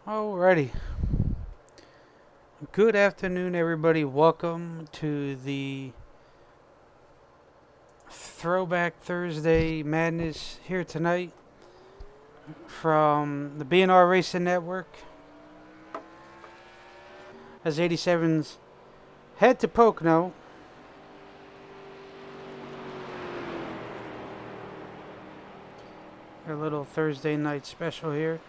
Alrighty. Good afternoon, everybody. Welcome to the Throwback Thursday Madness here tonight from the B&R Racing Network. As 87s head to Pocono. A little Thursday night special here.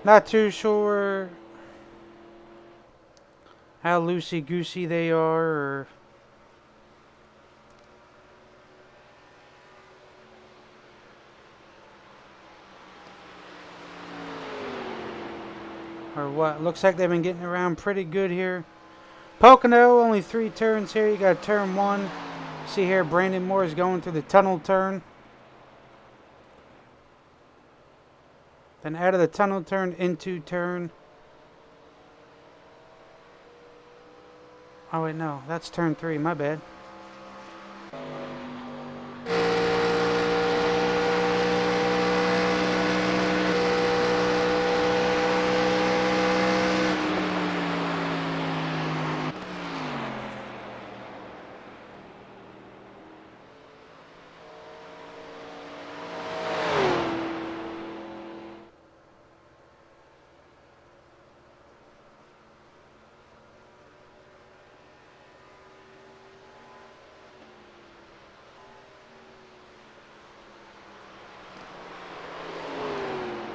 Not too sure how loosey-goosey they are, or what. Looks like they've been getting around pretty good here. Pocono, only 3 turns here. You got turn 1. See here, Brandon Moore is going through the tunnel turn. Then out of the tunnel turn, into turn. Oh wait, no, that's turn 3, my bad.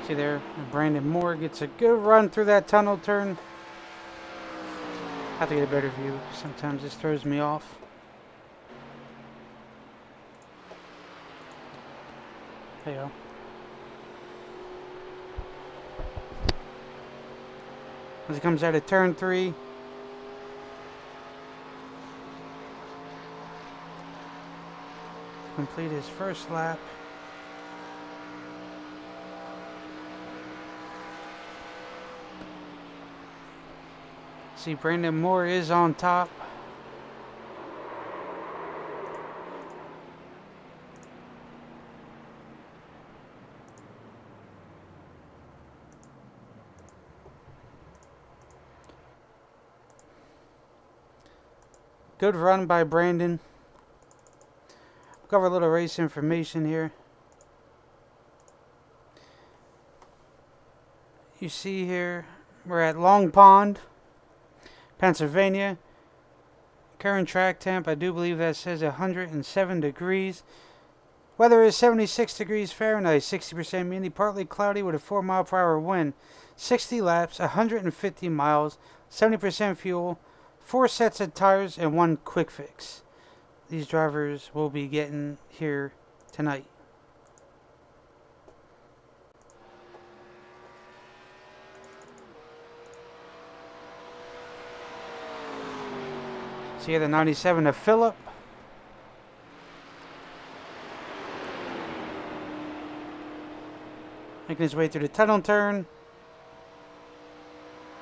See there, Brandon Moore gets a good run through that tunnel turn. I have to get a better view. Sometimes this throws me off. There you go. As he comes out of turn 3. Complete his first lap. See, Brandon Moore is on top. Good run by Brandon. We'll cover a little race information here. You see here, we're at Long Pond, Pennsylvania. Current track temp, I do believe that says 107 degrees. Weather is 76 degrees Fahrenheit, 60% humidity, partly cloudy with a 4-mile-per-hour wind. 60 laps, 150 miles, 70% fuel, 4 sets of tires, and 1 quick fix. These drivers will be getting here tonight. So you have the 97 of Phillip. Making his way through the tunnel turn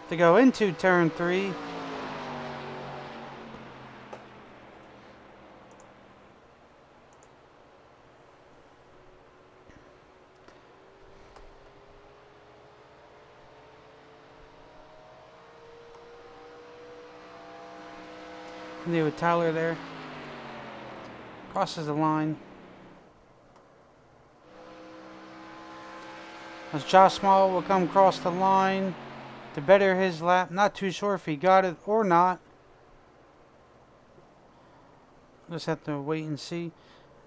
to go into turn 3. New with Tyler there. Crosses the line. As Josh Small will come across the line to better his lap. Not too sure if he got it or not. Just have to wait and see.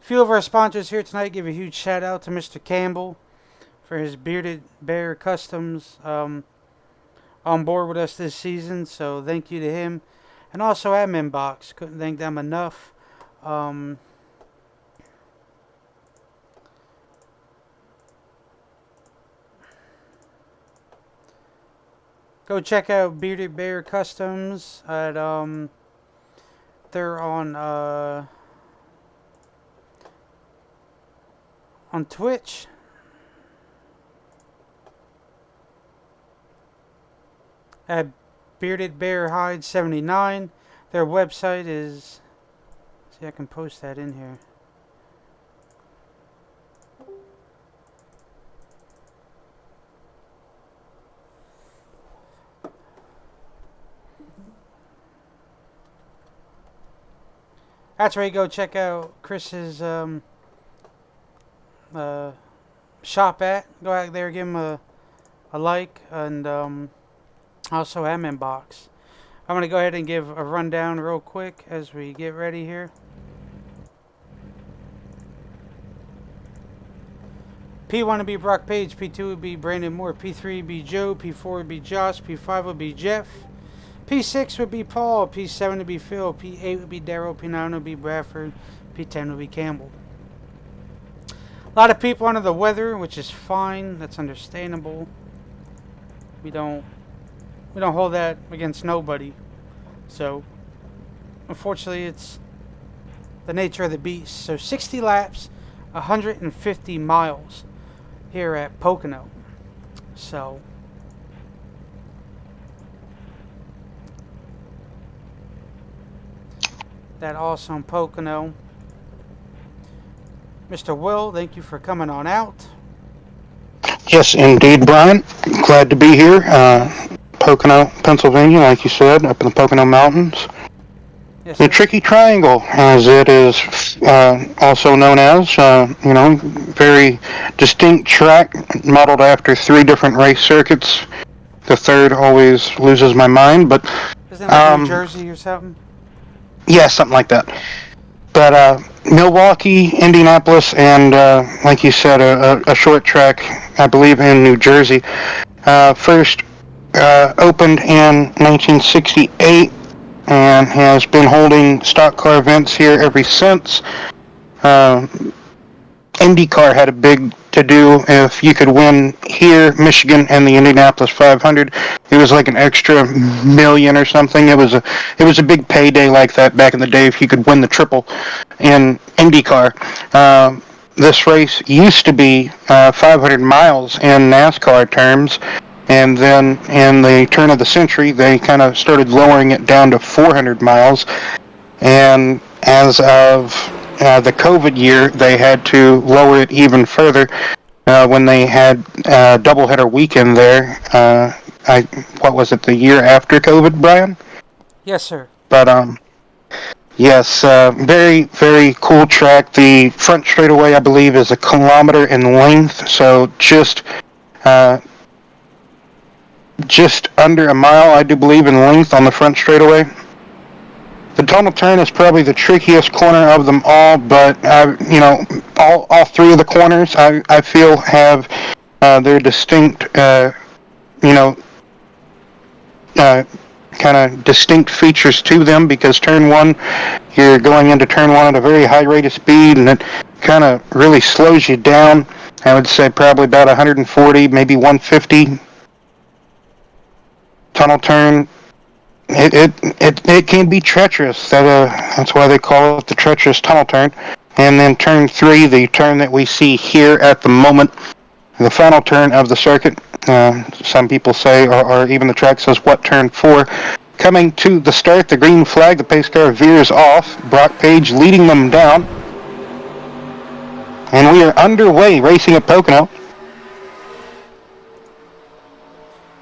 A few of our sponsors here tonight. Give a huge shout out to Mr. Campbell for his Bearded Bear Customs on board with us this season. So thank you to him. And also Admin Box. Couldn't thank them enough. Go check out Bearded Bear Customs at they're on Twitch. At Bearded Bear Hide 79. Their website is, see, I can post that in here. That's where you go check out Chris's uh, shop at. Go out there, give him a like, and also admin box. I'm going to go ahead and give a rundown real quick as we get ready here. P1 would be Brock Page, P2 would be Brandon Moore, P3 would be Joe, P4 would be Josh, P5 would be Jeff, P6 would be Paul, P7 would be Phil, P8 would be Daryl, P9 would be Bradford, P10 would be Campbell. A lot of people under the weather, which is fine. That's understandable. We don't hold that against nobody. So, unfortunately, it's the nature of the beast. So, 60 laps, 150 miles here at Pocono. So, that awesome Pocono. Mr. Will, thank you for coming on out. Yes, indeed, Brian. Glad to be here. Pocono, Pennsylvania, like you said, up in the Pocono Mountains. Yes, The sir. Tricky Triangle, as it is also known as, very distinct track, modeled after 3 different race circuits. The third always loses my mind, but Isn't it like New Jersey or something? yeah, something like that. But Milwaukee, Indianapolis, and like you said, a short track, I believe, in New Jersey. First opened in 1968 and has been holding stock car events here ever since. Uh, IndyCar had a big to do if you could win here, Michigan, and the Indianapolis 500. It was like an extra million or something. It was a big payday like that back in the day if you could win the triple in IndyCar. This race used to be 500 miles in NASCAR terms, and then in the turn of the century, they kind of started lowering it down to 400 miles. And as of the COVID year, they had to lower it even further when they had a doubleheader weekend there. What was it, the year after COVID, Brian? Yes, sir. But yes, very, very cool track. The front straightaway, I believe, is 1 kilometer in length, so uh, just under a mile, I do believe, in length on the front straightaway. The tunnel turn is probably the trickiest corner of them all, but all 3 of the corners I feel have their distinct, you know, kind of distinct features to them, because turn 1, you're going into turn 1 at a very high rate of speed, and it kind of really slows you down. I would say probably about 140, maybe 150 tunnel turn. It can be treacherous. That's why they call it the treacherous tunnel turn. And then turn 3, the turn that we see here at the moment, the final turn of the circuit. Some people say, or even the track says, what turn 4? Coming to the start, the green flag, the pace car veers off. Brock Page leading them down. And we are underway racing at Pocono.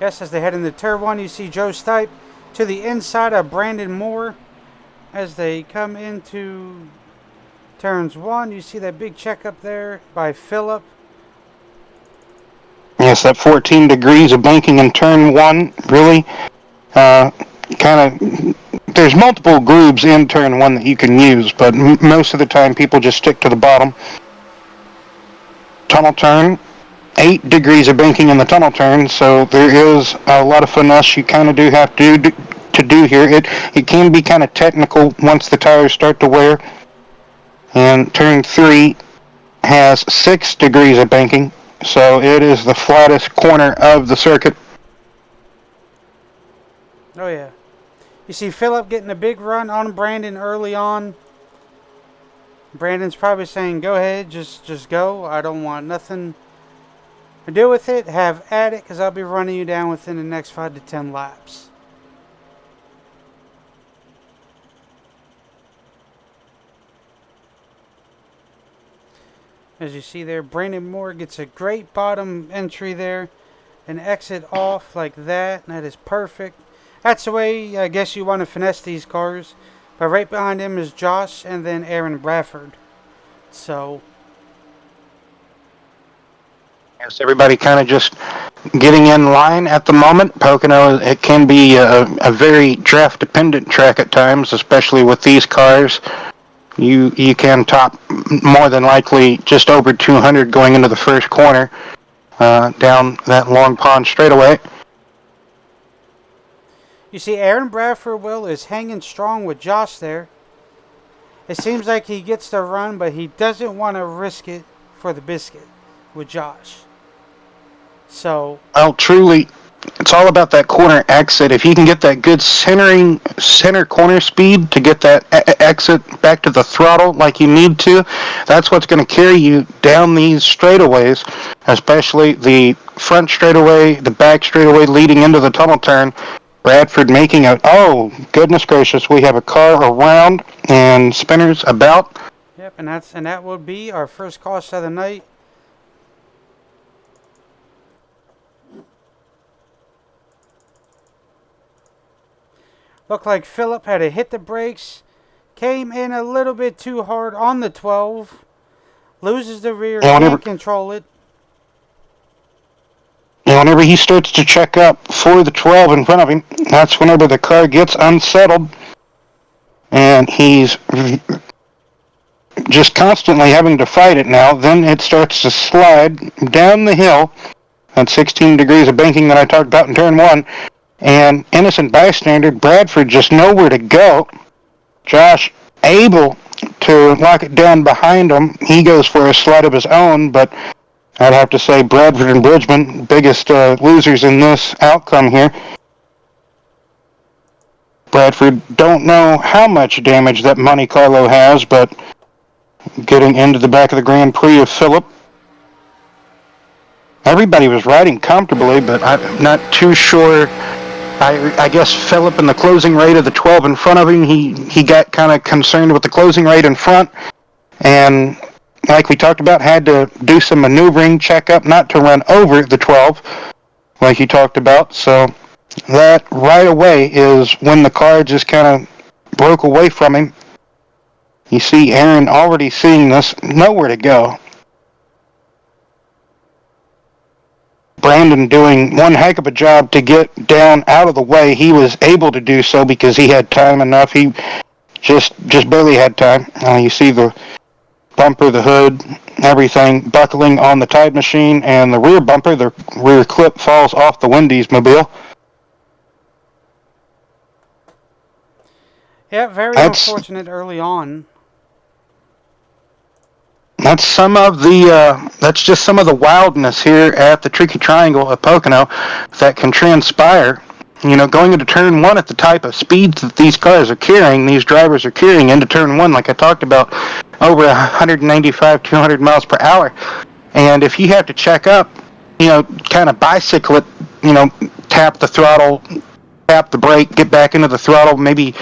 Yes, as they head into turn 1, you see Joe Stipe to the inside of Brandon Moore. As they come into turns 1, you see that big check up there by Phillip. Yes, that 14 degrees of banking in turn 1, really kind of... There's multiple grooves in turn 1 that you can use, but most of the time people just stick to the bottom. Tunnel turn, 8 degrees of banking in the tunnel turn, so there is a lot of finesse you kind of do have to do here. It can be kind of technical once the tires start to wear. And turn 3 has 6 degrees of banking, so it is the flattest corner of the circuit. Oh, yeah. You see Phillip getting a big run on Brandon early on. Brandon's probably saying, go ahead, just go. I don't want nothing to do with it. Have at it, because I'll be running you down within the next 5 to 10 laps. As you see there, Brandon Moore gets a great bottom entry there. An exit off like that. And that is perfect. That's the way I guess you want to finesse these cars. But right behind him is Josh and then Aaron Bradford. So, Yes, everybody kind of just getting in line at the moment. Pocono, it can be a very draft dependent track at times, especially with these cars. You can top more than likely just over 200 going into the first corner down that long pond straightaway. you see, Aaron Bradford, Will, is hanging strong with Josh there. It seems like he gets the run, but he doesn't want to risk it for the biscuit with Josh. So, Well, truly, it's all about that corner exit. If you can get that good center corner speed to get that exit back to the throttle like you need to, that's what's going to carry you down these straightaways, especially the front straightaway, the back straightaway leading into the tunnel turn. Bradford making a, oh, goodness gracious, we have a car around and spinners about. yep, and that will be our first caution of the night. Looked like Phillip had to hit the brakes, came in a little bit too hard on the 12, loses the rear, And whenever, can't control it. and whenever he starts to check up for the 12 in front of him, that's whenever the car gets unsettled and he's just constantly having to fight it now. Then it starts to slide down the hill at 16 degrees of banking that I talked about in turn one. And innocent bystander Bradford just nowhere to go. Josh able to lock it down behind him. He goes for a slide of his own, but I'd have to say Bradford and Bridgman, biggest losers in this outcome here. Bradford don't know how much damage that Monte Carlo has, but getting into the back of the Grand Prix of Phillip. Everybody was riding comfortably, but I'm not too sure. I guess Phillip in the closing rate of the 12 in front of him, he got kind of concerned with the closing rate in front, and like we talked about, had to do some maneuvering, check up, not to run over the 12, like he talked about. So that right away is when the car just kind of broke away from him. You see Aaron already seeing this, nowhere to go. Brandon doing one heck of a job to get down out of the way. He was able to do so because he had time enough. He just barely had time. You see the bumper, the hood, everything buckling on the Tide machine, and the rear bumper, the rear clip falls off the Wendy's mobile. Yeah, very That's unfortunate early on. that's some of the that's just some of the wildness here at the Tricky Triangle at Pocono that can transpire. You know, going into turn one at the type of speeds that these cars are carrying, these drivers are carrying into turn one, like I talked about, over 195, 200 miles per hour. And if you have to check up, you know, kind of bicycle it, you know, tap the throttle, tap the brake, get back into the throttle, maybe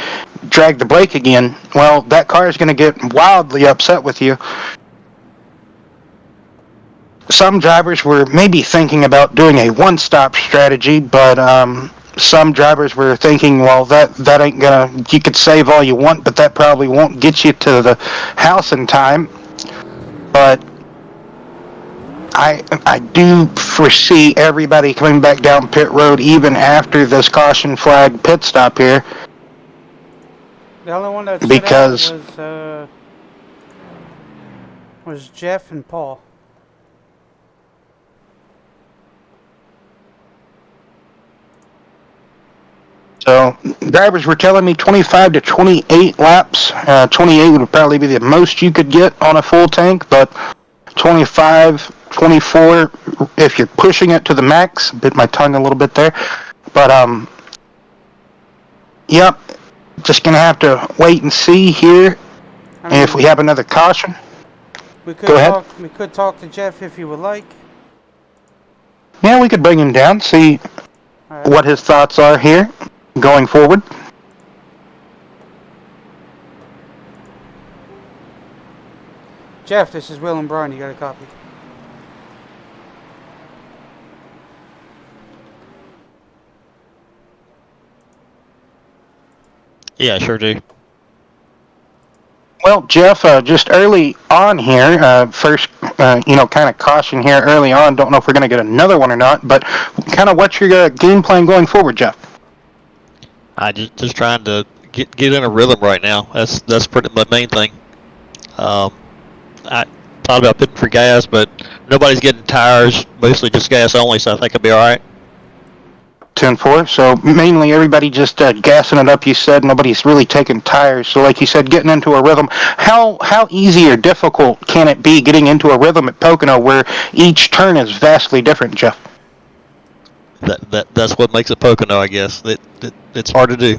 drag the brake again, well, that car is going to get wildly upset with you. Some drivers were maybe thinking about doing a one-stop strategy, but some drivers were thinking, well, that ain't gonna. You could save all you want, but that probably won't get you to the house in time. But I do foresee everybody coming back down pit road even after this caution flag pit stop here, The only one that stood out because was Jeff and Paul. so drivers were telling me 25 to 28 laps. 28 would probably be the most you could get on a full tank, but 25, 24 if you're pushing it to the max. Bit my tongue a little bit there, but yep. Just gonna have to wait and see here I if we mean, have another caution. Go ahead. we could talk to Jeff if you would like. Yeah, we could bring him down, see All right. what his thoughts are here going forward. Jeff, this is Will and Brian. You got a copy? Yeah, sure do. Well, Jeff, just early on here, first, kind of caution here early on. Don't know if we're going to get another one or not, but kind of what's your game plan going forward, Jeff? I just trying to get in a rhythm right now. That's pretty my main thing. I thought about pitting for gas, but nobody's getting tires. Mostly just gas only, so I think I'll be all right. 10-4. So mainly everybody just gassing it up. You said nobody's really taking tires. So like you said, getting into a rhythm. How easy or difficult can it be getting into a rhythm at Pocono where each turn is vastly different, Jeff? That's what makes it Pocono, I guess. It's hard to do.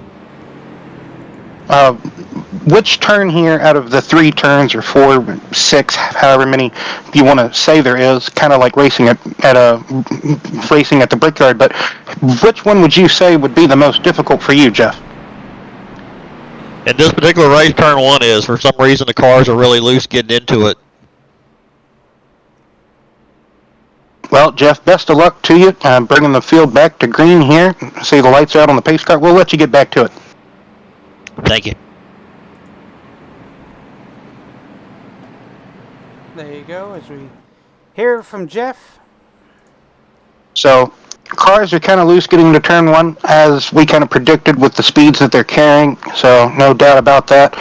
Which turn here out of the 3 turns or 4, 6, however many you want to say there is, kind of like racing at the Brickyard, but which one would you say would be the most difficult for you, Jeff? In this particular race, turn 1 is. For some reason, the cars are really loose getting into it. Well, Jeff, best of luck to you. Bringing the field back to green here. See the lights out on the pace car. We'll let you get back to it. Thank you. There you go, as we hear from Jeff. So, cars are kind of loose getting to turn 1, as we kind of predicted with the speeds that they're carrying. So, no doubt about that.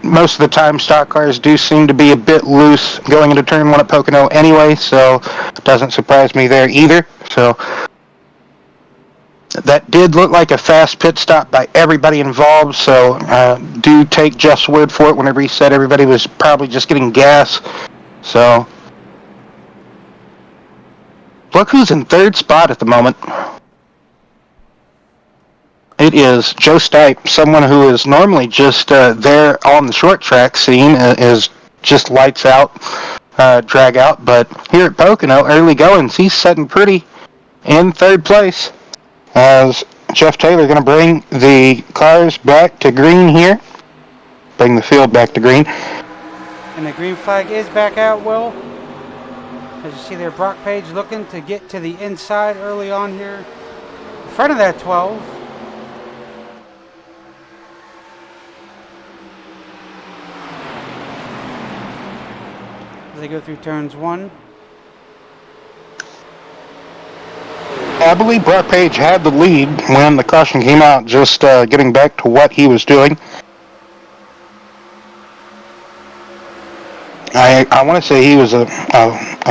Most of the time, stock cars do seem to be a bit loose going into turn 1 at Pocono anyway, so it doesn't surprise me there either. So, that did look like a fast pit stop by everybody involved, so do take Jeff's word for it whenever he said everybody was probably just getting gas. So, look who's in 3rd spot at the moment. It is Joe Stipe, someone who is normally just there on the short track scene, is just lights out, drag out, but here at Pocono, early goings, he's sitting pretty in 3rd place. As Jeff Taylor going to bring the cars back to green here. Bring the field back to green. And the green flag is back out, Will. As you see there, Brock Page looking to get to the inside early on here. In front of that 12. As they go through turns 1. I believe Brock Page had the lead when the caution came out, just getting back to what he was doing. I want to say he was a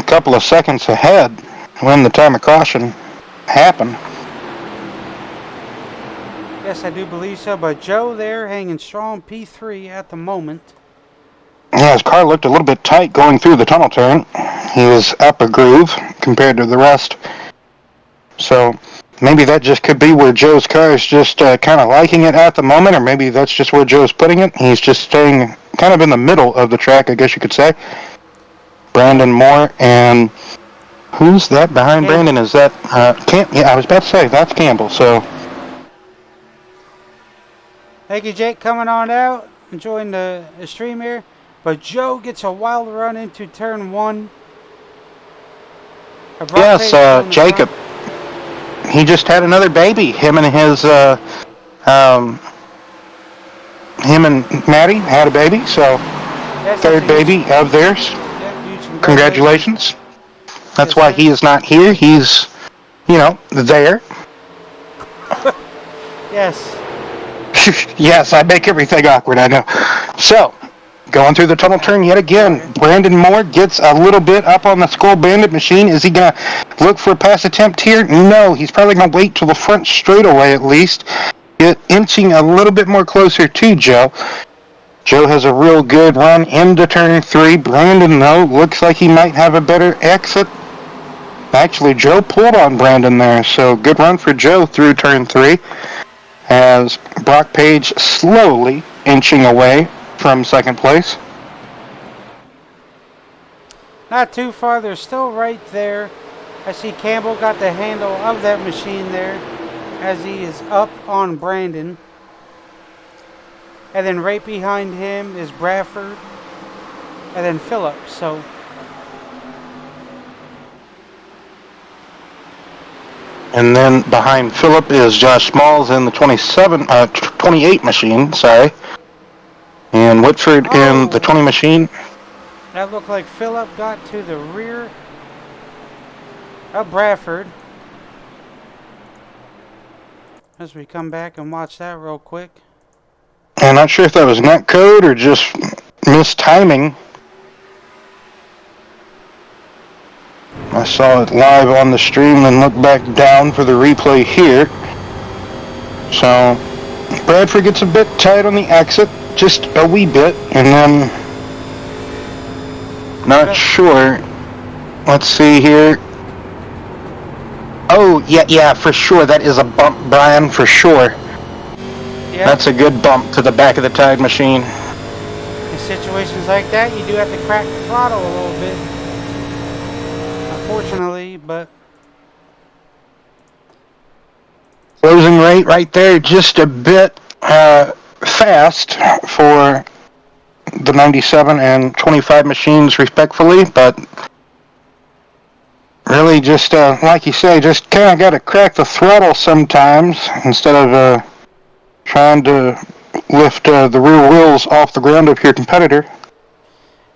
couple of seconds ahead when the time of caution happened. Yes, I do believe so, but Joe there hanging strong P3 at the moment. Yeah, his car looked a little bit tight going through the tunnel turn. He was up a groove compared to the rest. So maybe that just could be where Joe's car is just kind of liking it at the moment, or maybe that's just where Joe's putting it. He's just staying kind of in the middle of the track, I guess you could say. Brandon Moore, and who's that behind Campbell. Brandon? Is that I was about to say that's Campbell. So Thank you, Jake, coming on out, enjoying the stream here. But Joe gets a wild run into turn 1. yes, Jacob. He just had another baby. Him and Maddie had a baby. So yes, 3rd baby of theirs. Yeah, Congratulations. That's why he is not here. He's, there. Yes. Yes, I make everything awkward, I know. So, going through the tunnel turn yet again, Brandon Moore gets a little bit up on the Skull Bandit machine. Is he going to look for a pass attempt here? No, he's probably going to wait till the front straightaway at least, inching a little bit more closer to Joe. Joe has a real good run into turn 3. Brandon, though, looks like he might have a better exit. Actually, Joe pulled on Brandon there, so good run for Joe through turn 3. As Brock Page slowly inching away from 2nd place. Not too far, they're still right there. I see Campbell got the handle of that machine there as he is up on Brandon. And then right behind him is Bradford. And then Phillips, so... And then behind Phillip is Josh Smalls in the 28 machine, sorry. And Whitford in the Oh, 20 machine. that looked like Phillip got to the rear of Bradford. As we come back and watch that real quick. I'm not sure if that was net code or just mistiming. I saw it live on the stream and looked back down for the replay here. So Bradford gets a bit tight on the exit, just a wee bit, and then not sure. Let's see here. Oh, yeah, for sure. That is a bump, Brian, for sure. Yeah. That's a good bump to the back of the tide machine. In situations like that, you do have to crack the throttle a little bit. Unfortunately, but Closing rate right there, just a bit fast for the 97 and 25 machines, respectfully, but really just, like you say, just kind of got to crack the throttle sometimes instead of trying to lift the rear wheels off the ground of your competitor.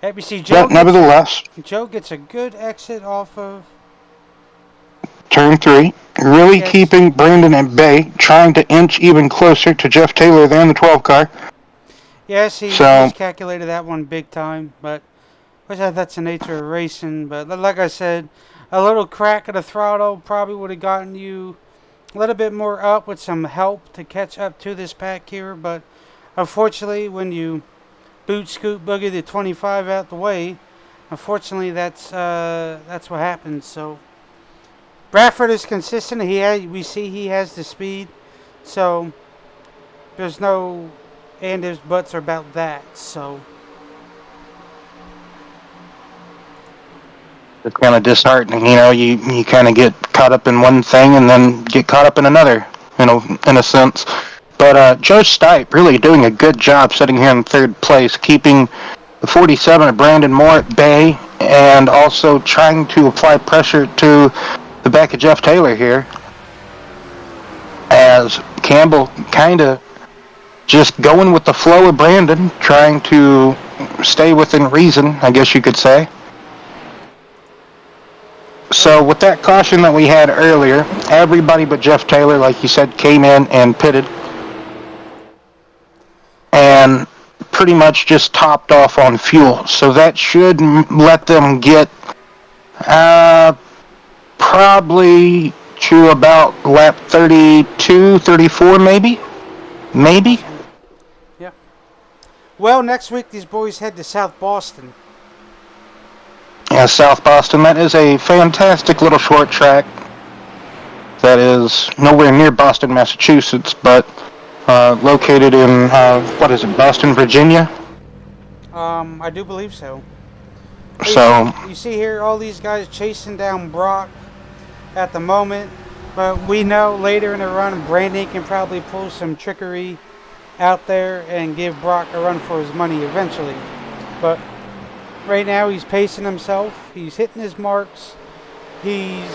you see But nevertheless, Joe gets a good exit off of turn 3, really keeping Brandon at bay, trying to inch even closer to Jeff Taylor there in the 12 car. Yes, he's calculated that one big time, but that's the nature of racing. But like I said, a little crack of the throttle probably would have gotten you a little bit more up with some help to catch up to this pack here. But unfortunately, when you boot scoot boogie the 25 out the way, unfortunately that's what happens. So Bradford is consistent. We see he has the speed, so there's no and there's buts about that. So it's kind of disheartening, you kind of get caught up in one thing and then get caught up in another, in a sense. But Joe Stipe really doing a good job sitting here in third place, keeping the 47 of Brandon Moore at bay and also trying to apply pressure to the back of Jeff Taylor here, as Campbell kind of just going with the flow of Brandon, trying to stay within reason, I guess you could say. So with that caution that we had earlier, everybody but Jeff Taylor, like you said, came in and pitted and pretty much just topped off on fuel. So that should let them get probably to about lap 32, 34 maybe. Yeah. Well, next week these boys head to South Boston. Yeah, South Boston. That is a fantastic little short track that is nowhere near Boston, Massachusetts, but located in, Boston, Virginia? I do believe so. So you see here all these guys chasing down Brock at the moment, but we know later in the run Brandon can probably pull some trickery out there and give Brock a run for his money eventually. But right now he's pacing himself, he's hitting his marks, he's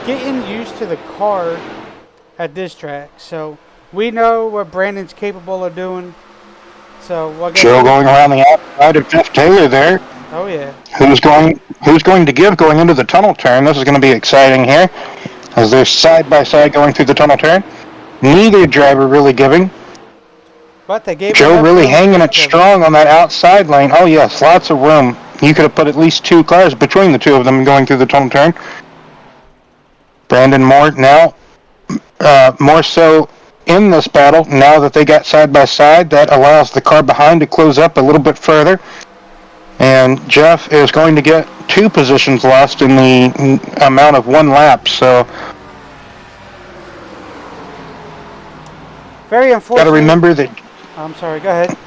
getting used to the car at this track. So we know what Brandon's capable of doing. So Joe going around the outside of Jeff Taylor there. Oh yeah. Who's going to give going into the tunnel turn? This is going to be exciting here, as they're side by side going through the tunnel turn. Neither driver really giving. But they gave Joe really hanging it strong on that outside lane. Oh yes, lots of room. You could have put at least 2 cars between the two of them going through the tunnel turn. Brandon Moore now more so in this battle, now that they got side by side, that allows the car behind to close up a little bit further. And Jeff is going to get 2 positions lost in the amount of 1 lap. So very unfortunate. Got to remember that. I'm sorry. Go ahead.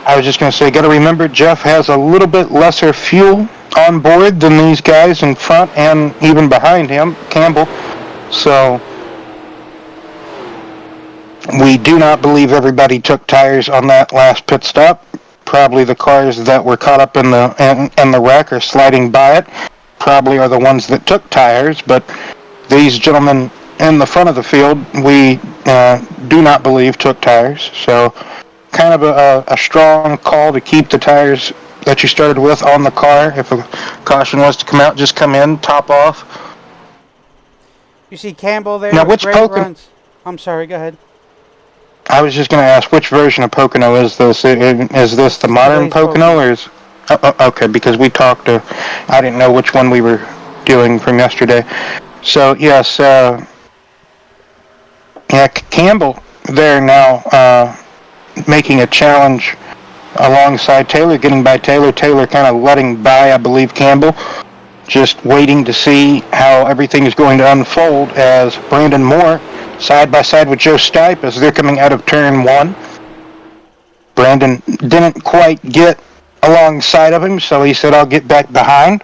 I was just going to say, got to remember Jeff has a little bit lesser fuel on board than these guys in front and even behind him, Campbell. So we do not believe everybody took tires on that last pit stop. Probably the cars that were caught up in the wreck or sliding by it probably are the ones that took tires, but these gentlemen in the front of the field we do not believe took tires. So kind of a strong call to keep the tires that you started with on the car. If a caution was to come out, just come in, top off. You see Campbell there Now, with which great Pocono? runs. I'm sorry, go ahead. I was just going to ask, which version of Pocono is this? Is this This the is modern today's Pocono, Pocono. or is? Okay, because we talked. I didn't know which one we were doing from yesterday. So yes, yeah, Campbell there now making a challenge alongside Taylor, getting by Taylor. Taylor kind of letting by, I believe, Campbell. Just waiting to see how everything is going to unfold as Brandon Moore side by side with Joe Stipe as they're coming out of turn one. Brandon didn't quite get alongside of him, so he said, I'll get back behind.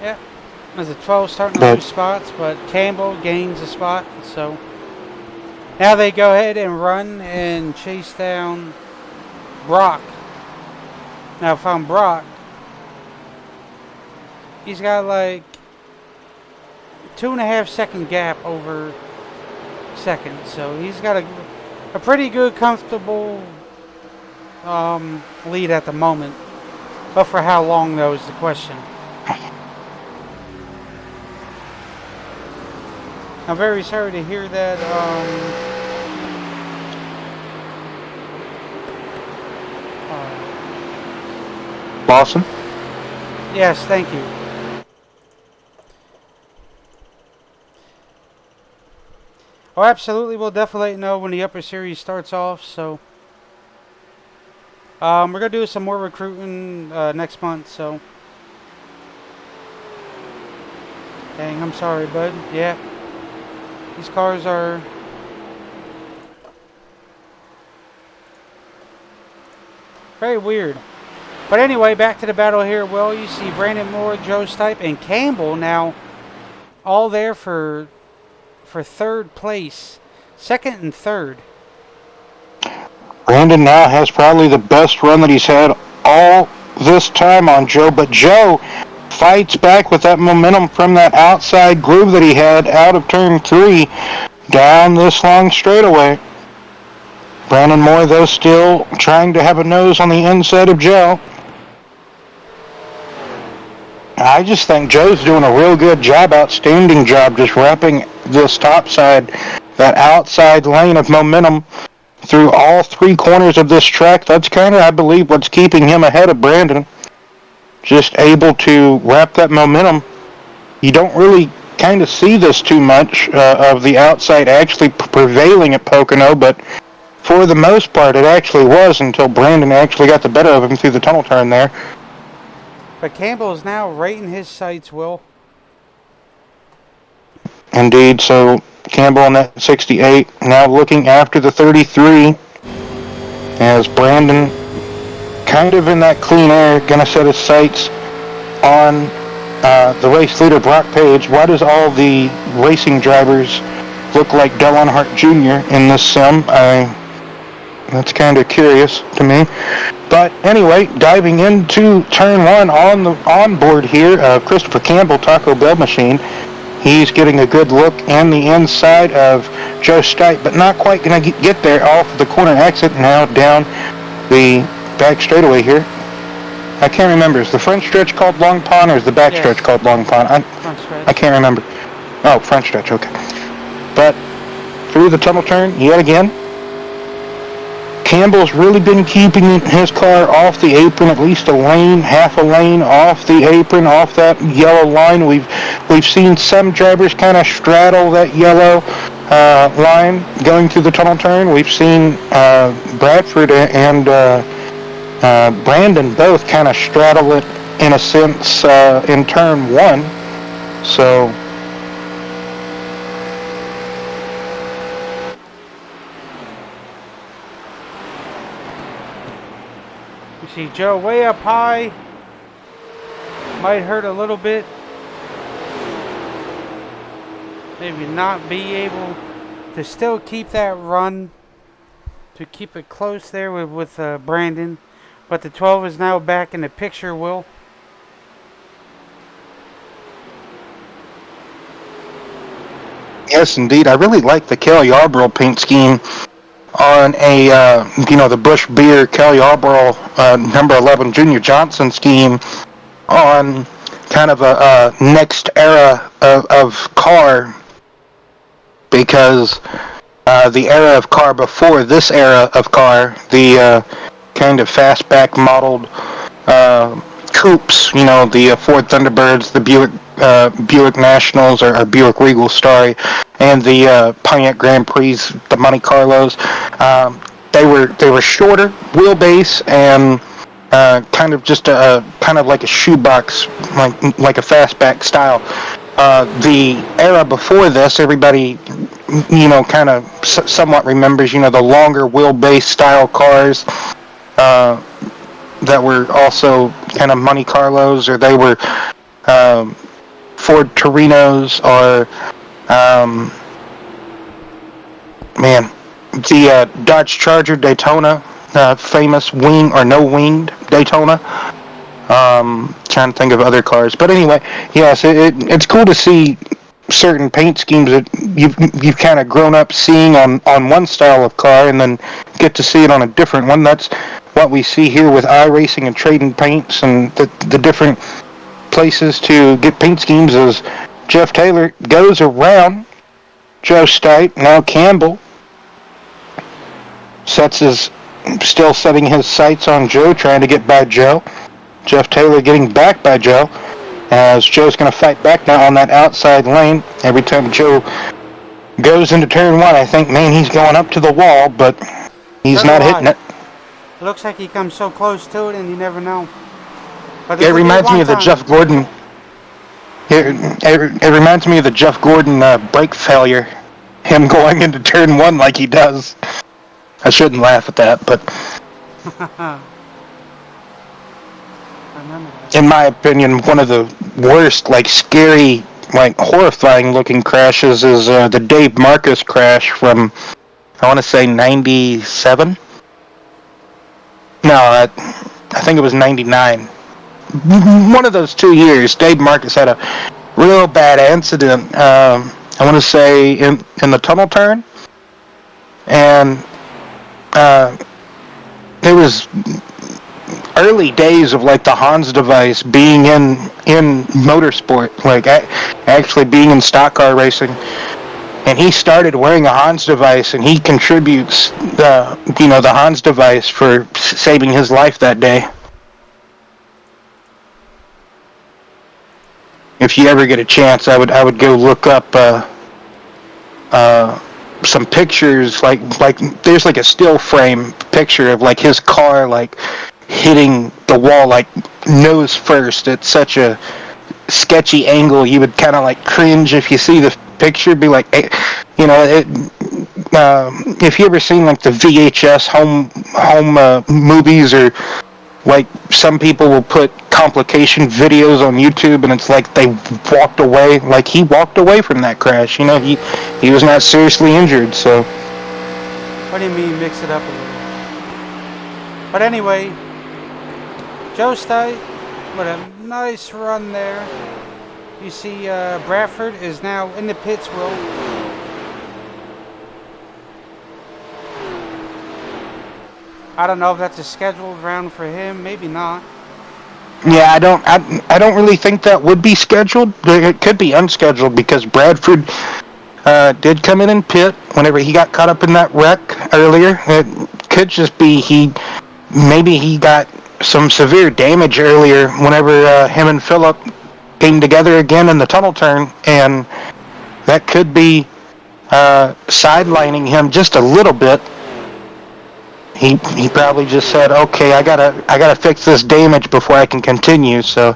Yeah, as the 12 starting to But lose spots, but Campbell gains a spot, so now they go ahead and run and chase down Brock. Now, if I'm Brock, he's got like 2.5 second gap over second, so he's got a pretty good, comfortable lead at the moment. But for how long, though, is the question. I'm very sorry to hear that. Lawson? Yes, thank you. Oh, absolutely. We'll definitely know when the upper series starts off. So, we're gonna do some more recruiting next month. So, dang, I'm sorry, bud. Yeah, these cars are very weird. But anyway, back to the battle here. Well, you see Brandon Moore, Joe Stipe, and Campbell now all there for third place, second and third. Brandon now has probably the best run that he's had all this time on Joe, but Joe fights back with that momentum from that outside groove that he had out of turn three down this long straightaway. Brandon Moore, though, still trying to have a nose on the inside of Joe. I just think Joe's doing a real good job, outstanding job, just wrapping this top side, that outside lane of momentum through all three corners of this track. That's kind of, I believe, what's keeping him ahead of Brandon. Just able to wrap that momentum. You don't really kind of see this too much of the outside actually prevailing at Pocono, but for the most part, it actually was until Brandon actually got the better of him through the tunnel turn there. But Campbell is now right in his sights, Will. Indeed, so Campbell in that 68, now looking after the 33, as Brandon kind of in that clean air, going to set his sights on the race leader, Brock Page. Why does all the racing drivers look like Dale Earnhardt Jr. in this sim? That's kind of curious to me. But anyway, diving into turn one on the onboard here, Christopher Campbell, Taco Bell machine. He's getting a good look in the inside of Joe Stipe, but not quite going to get there off the corner exit. Now down the back straightaway here. I can't remember. Is the front stretch called Long Pond, or is the back stretch called Long Pond? Front stretch. I can't remember. Oh, front stretch, okay. But through the tunnel turn yet again. Campbell's really been keeping his car off the apron, at least a lane, half a lane off the apron, off that yellow line. We've seen some drivers kind of straddle that yellow line going through the tunnel turn. We've seen Bradford and Brandon both kind of straddle it in a sense in turn one. So You see Joe way up high. Might hurt a little bit. Maybe not be able to still keep that run. To keep it close there with Brandon. But the 12 is now back in the picture, Will. Yes, indeed. I really like the Cal Yarborough paint scheme on a, the Busch Beer Cal Yarborough number 11 Junior Johnson scheme on kind of a next era of car, because the era of car before this era of car, the kind of fastback modeled coupes, the Ford Thunderbirds, the Buick Nationals, or Buick Regals, sorry, and the Pontiac Grand Prix, the Monte Carlos. They were shorter wheelbase and kind of just a kind of like a shoebox, like a fastback style. The era before this, everybody, kind of somewhat remembers, the longer wheelbase style cars that were also kind of Monte Carlos, or they were Ford Torinos, or the Dodge Charger Daytona, famous wing or no winged Daytona. Trying to think of other cars, but anyway, yes, it's cool to see certain paint schemes that you've kind of grown up seeing on one style of car, and then get to see it on a different one. That's what we see here with iRacing and trading paints, and the different places to get paint schemes. As Jeff Taylor goes around Joe Stipe, now Campbell still setting his sights on Joe, trying to get by Joe. Jeff Taylor getting back by Joe, as Joe's going to fight back now on that outside lane. Every time Joe goes into turn one, I think, man, he's going up to the wall, but he's not hitting it. It looks like he comes so close to it, and you never know. But it reminds me of the Jeff Gordon. It reminds me of the Jeff Gordon brake failure. Him going into turn one like he does. I shouldn't laugh at that, but in my opinion, one of the worst, scary, horrifying looking crashes is the Dave Marcus crash from, I want to say, 97? No, I think it was 99. One of those 2 years, Dave Marcus had a real bad incident, I want to say, in the tunnel turn. And there was early days of the Hans device being in motorsport, actually being in stock car racing, and he started wearing a Hans device, and he contributes the Hans device for saving his life that day. If you ever get a chance, I would go look up some pictures, there's a still frame picture of his car hitting the wall nose first at such a sketchy angle. You would kind of cringe if you see the picture. Be if you ever seen the VHS home movies, or some people will put complication videos on YouTube, and it's they walked away. He walked away from that crash. He was not seriously injured. So what do you mean mix it up a little? But anyway, Joe Stipe with a nice run there. You see Bradford is now in the pits, Will. I don't know if that's a scheduled round for him. Maybe not. Yeah, I don't really think that would be scheduled. It could be unscheduled, because Bradford did come in and pit whenever he got caught up in that wreck earlier. It could just be maybe he got some severe damage earlier whenever him and Phillip came together again in the tunnel turn, and that could be sidelining him just a little bit. He probably just said, "Okay, I gotta fix this damage before I can continue." So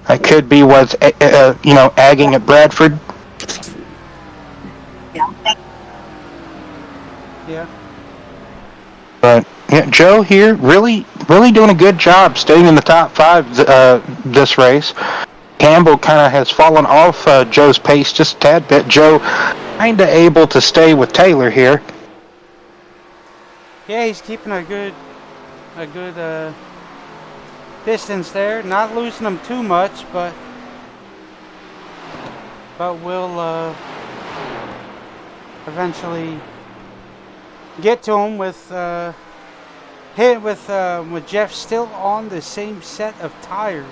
that could be what's agging at Bradford. Yeah. But yeah, Joe here really doing a good job staying in the top 5 this race. Campbell kind of has fallen off Joe's pace just a tad bit. Joe kind of able to stay with Taylor here. Yeah, he's keeping a good distance there. Not losing him too much, but will eventually get to him with with Jeff still on the same set of tires.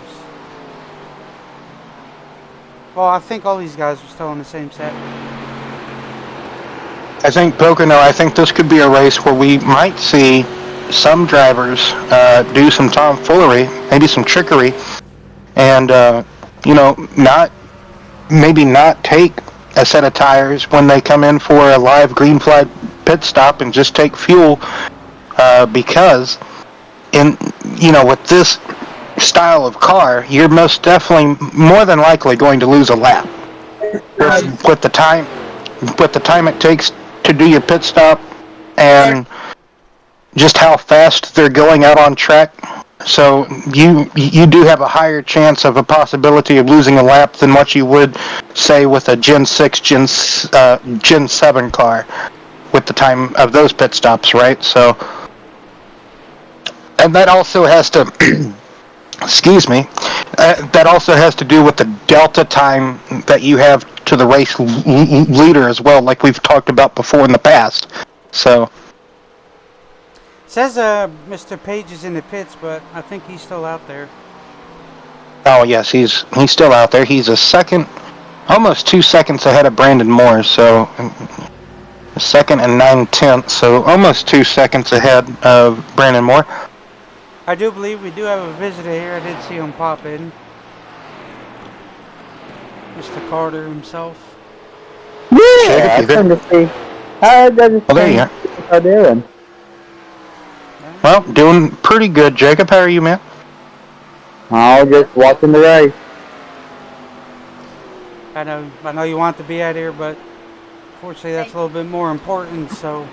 Well, I think all these guys are still on the same set. I think Pocono. I think this could be a race where we might see some drivers do some tomfoolery, maybe some trickery, and not take a set of tires when they come in for a live green flag pit stop and just take fuel because with this style of car, you're most definitely more than likely going to lose a lap with the time it takes to do your pit stop and just how fast they're going out on track. So you do have a higher chance of a possibility of losing a lap than what you would say with a Gen 6, Gen 7 car with the time of those pit stops, right? So, and that also has to excuse me, that also has to do with the delta time that you have to the race leader as well, like we've talked about before in the past. So Says Mr. Page is in the pits, but I think he's still out there. oh yes, he's still out there. He's a second, almost 2 seconds ahead of Brandon Moore. So a second and 9/10, so almost 2 seconds ahead of Brandon Moore. I do believe we do have a visitor here. I did see him pop in. Mr. Carter himself. Yeah, I turned to see how does it there you are. Doing? Well, doing pretty good, Jacob. How are you, man? Oh, just watching the race. I know you want to be out here, but fortunately that's a little bit more important. So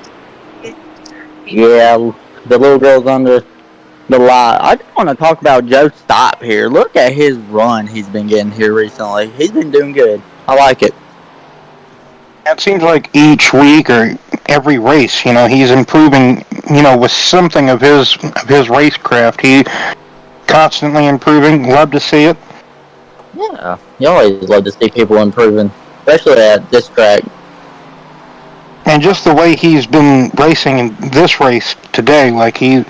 yeah, the little girl's under the light. I just want to talk about Joe Stopp here. Look at his run he's been getting here recently. He's been doing good. I like it. It seems like each week or every race, he's improving, with something of his racecraft. He constantly improving. Love to see it. Yeah, you always love to see people improving, especially at this track. And just the way he's been racing in this race today, like he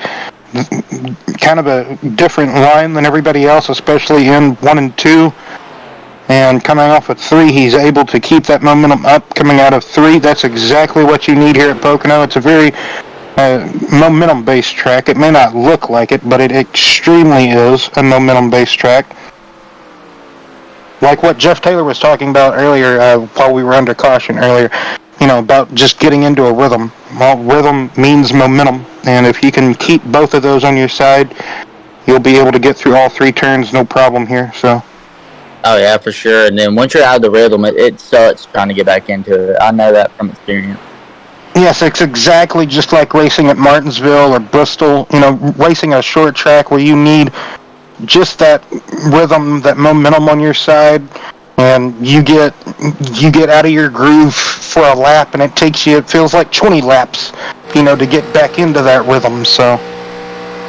kind of a different line than everybody else, especially in 1 and 2. And coming off at 3, he's able to keep that momentum up coming out of 3. That's exactly what you need here at Pocono. It's a very momentum-based track. It may not look like it, but it extremely is a momentum-based track. Like what Jeff Taylor was talking about earlier while we were under caution earlier, about just getting into a rhythm. Well, rhythm means momentum, and if you can keep both of those on your side, you'll be able to get through all 3 turns, no problem here. So. Oh yeah, for sure. And then once you're out of the rhythm, it sucks trying to get back into it. I know that from experience. Yes, it's exactly just like racing at Martinsville or Bristol. Racing a short track where you need just that rhythm, that momentum on your side, and you get out of your groove for a lap, and it feels like 20 laps, to get back into that rhythm. So.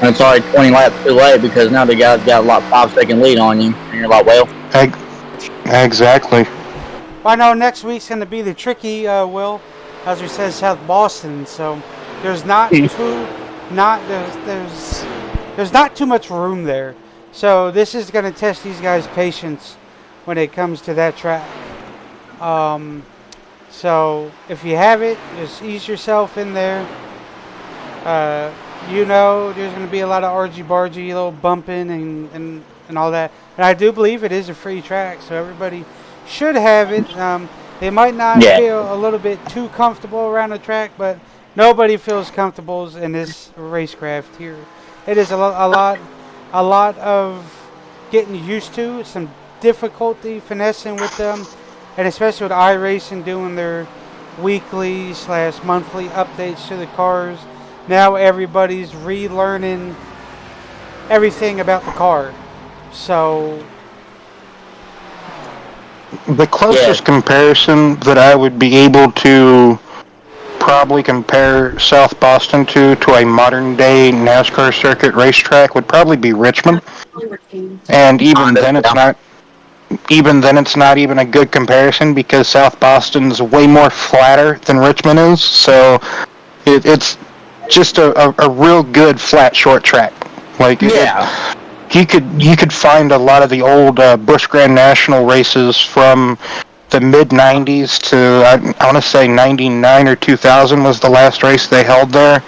And it's already 20 laps too late because now the guy's got a 5-second lead on you, and you're like, well. Exactly. Well, I know next week's going to be the tricky, Will, as we said, South Boston. So there's not too much room there. So this is going to test these guys' patience when it comes to that track. So if you have it, just ease yourself in there. There's going to be a lot of argy-bargy, little bumping and all that. And I do believe it is a free track, so everybody should have it. They might not feel a little bit too comfortable around the track, but nobody feels comfortable in this racecraft here. It is a lot of getting used to, some difficulty finessing with them, and especially with iRacing doing their weekly/monthly updates to the cars. Now everybody's relearning everything about the car. So the closest comparison that I would be able to probably compare South Boston to a modern day NASCAR circuit racetrack would probably be Richmond. And even then even then, it's not even a good comparison because South Boston's way more flatter than Richmond is. So it's just a real good flat short track. Like Yeah. you could find a lot of the old Busch Grand National races from the mid '90s to I want to say '99 or 2000 was the last race they held there.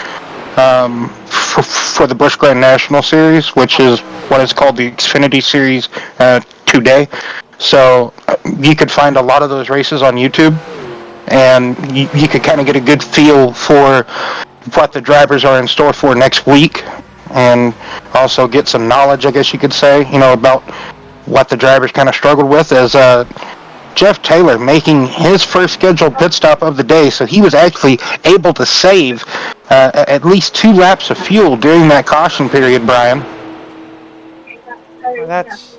For the Busch Grand National Series, which is what is called the Xfinity Series today. So you could find a lot of those races on YouTube, and you could kind of get a good feel for what the drivers are in store for next week, and also get some knowledge, I guess you could say, about what the drivers kind of struggled with as Jeff Taylor making his first scheduled pit stop of the day, so he was actually able to save at least 2 laps of fuel during that caution period, Brian. Well, that's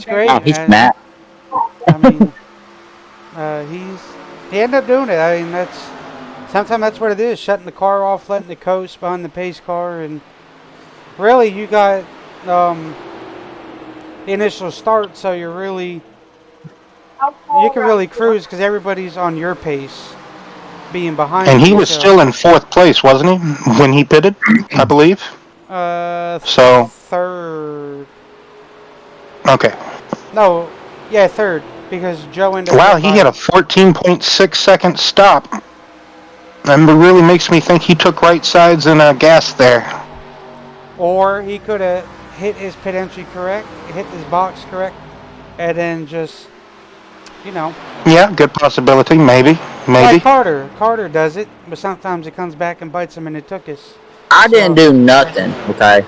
great, Oh, he's and mad. I mean, he ended up doing it. I mean, sometimes that's what it is: shutting the car off, letting it coast behind the pace car, and really you got the initial start, so you can really cruise because everybody's on your pace, being behind And you. he was so, still in 4th place, wasn't he, when he pitted, I believe? So, third. okay. No, yeah, third because Joe ended up. Wow, getting he had a 14.6 second stop. And it really makes me think he took right sides and gas there. Or he could have hit his pit entry correct, hit his box correct, and then just, Yeah, good possibility, maybe. like Carter. Carter does it, but sometimes it comes back and bites him in the tuchus. I didn't do nothing, okay?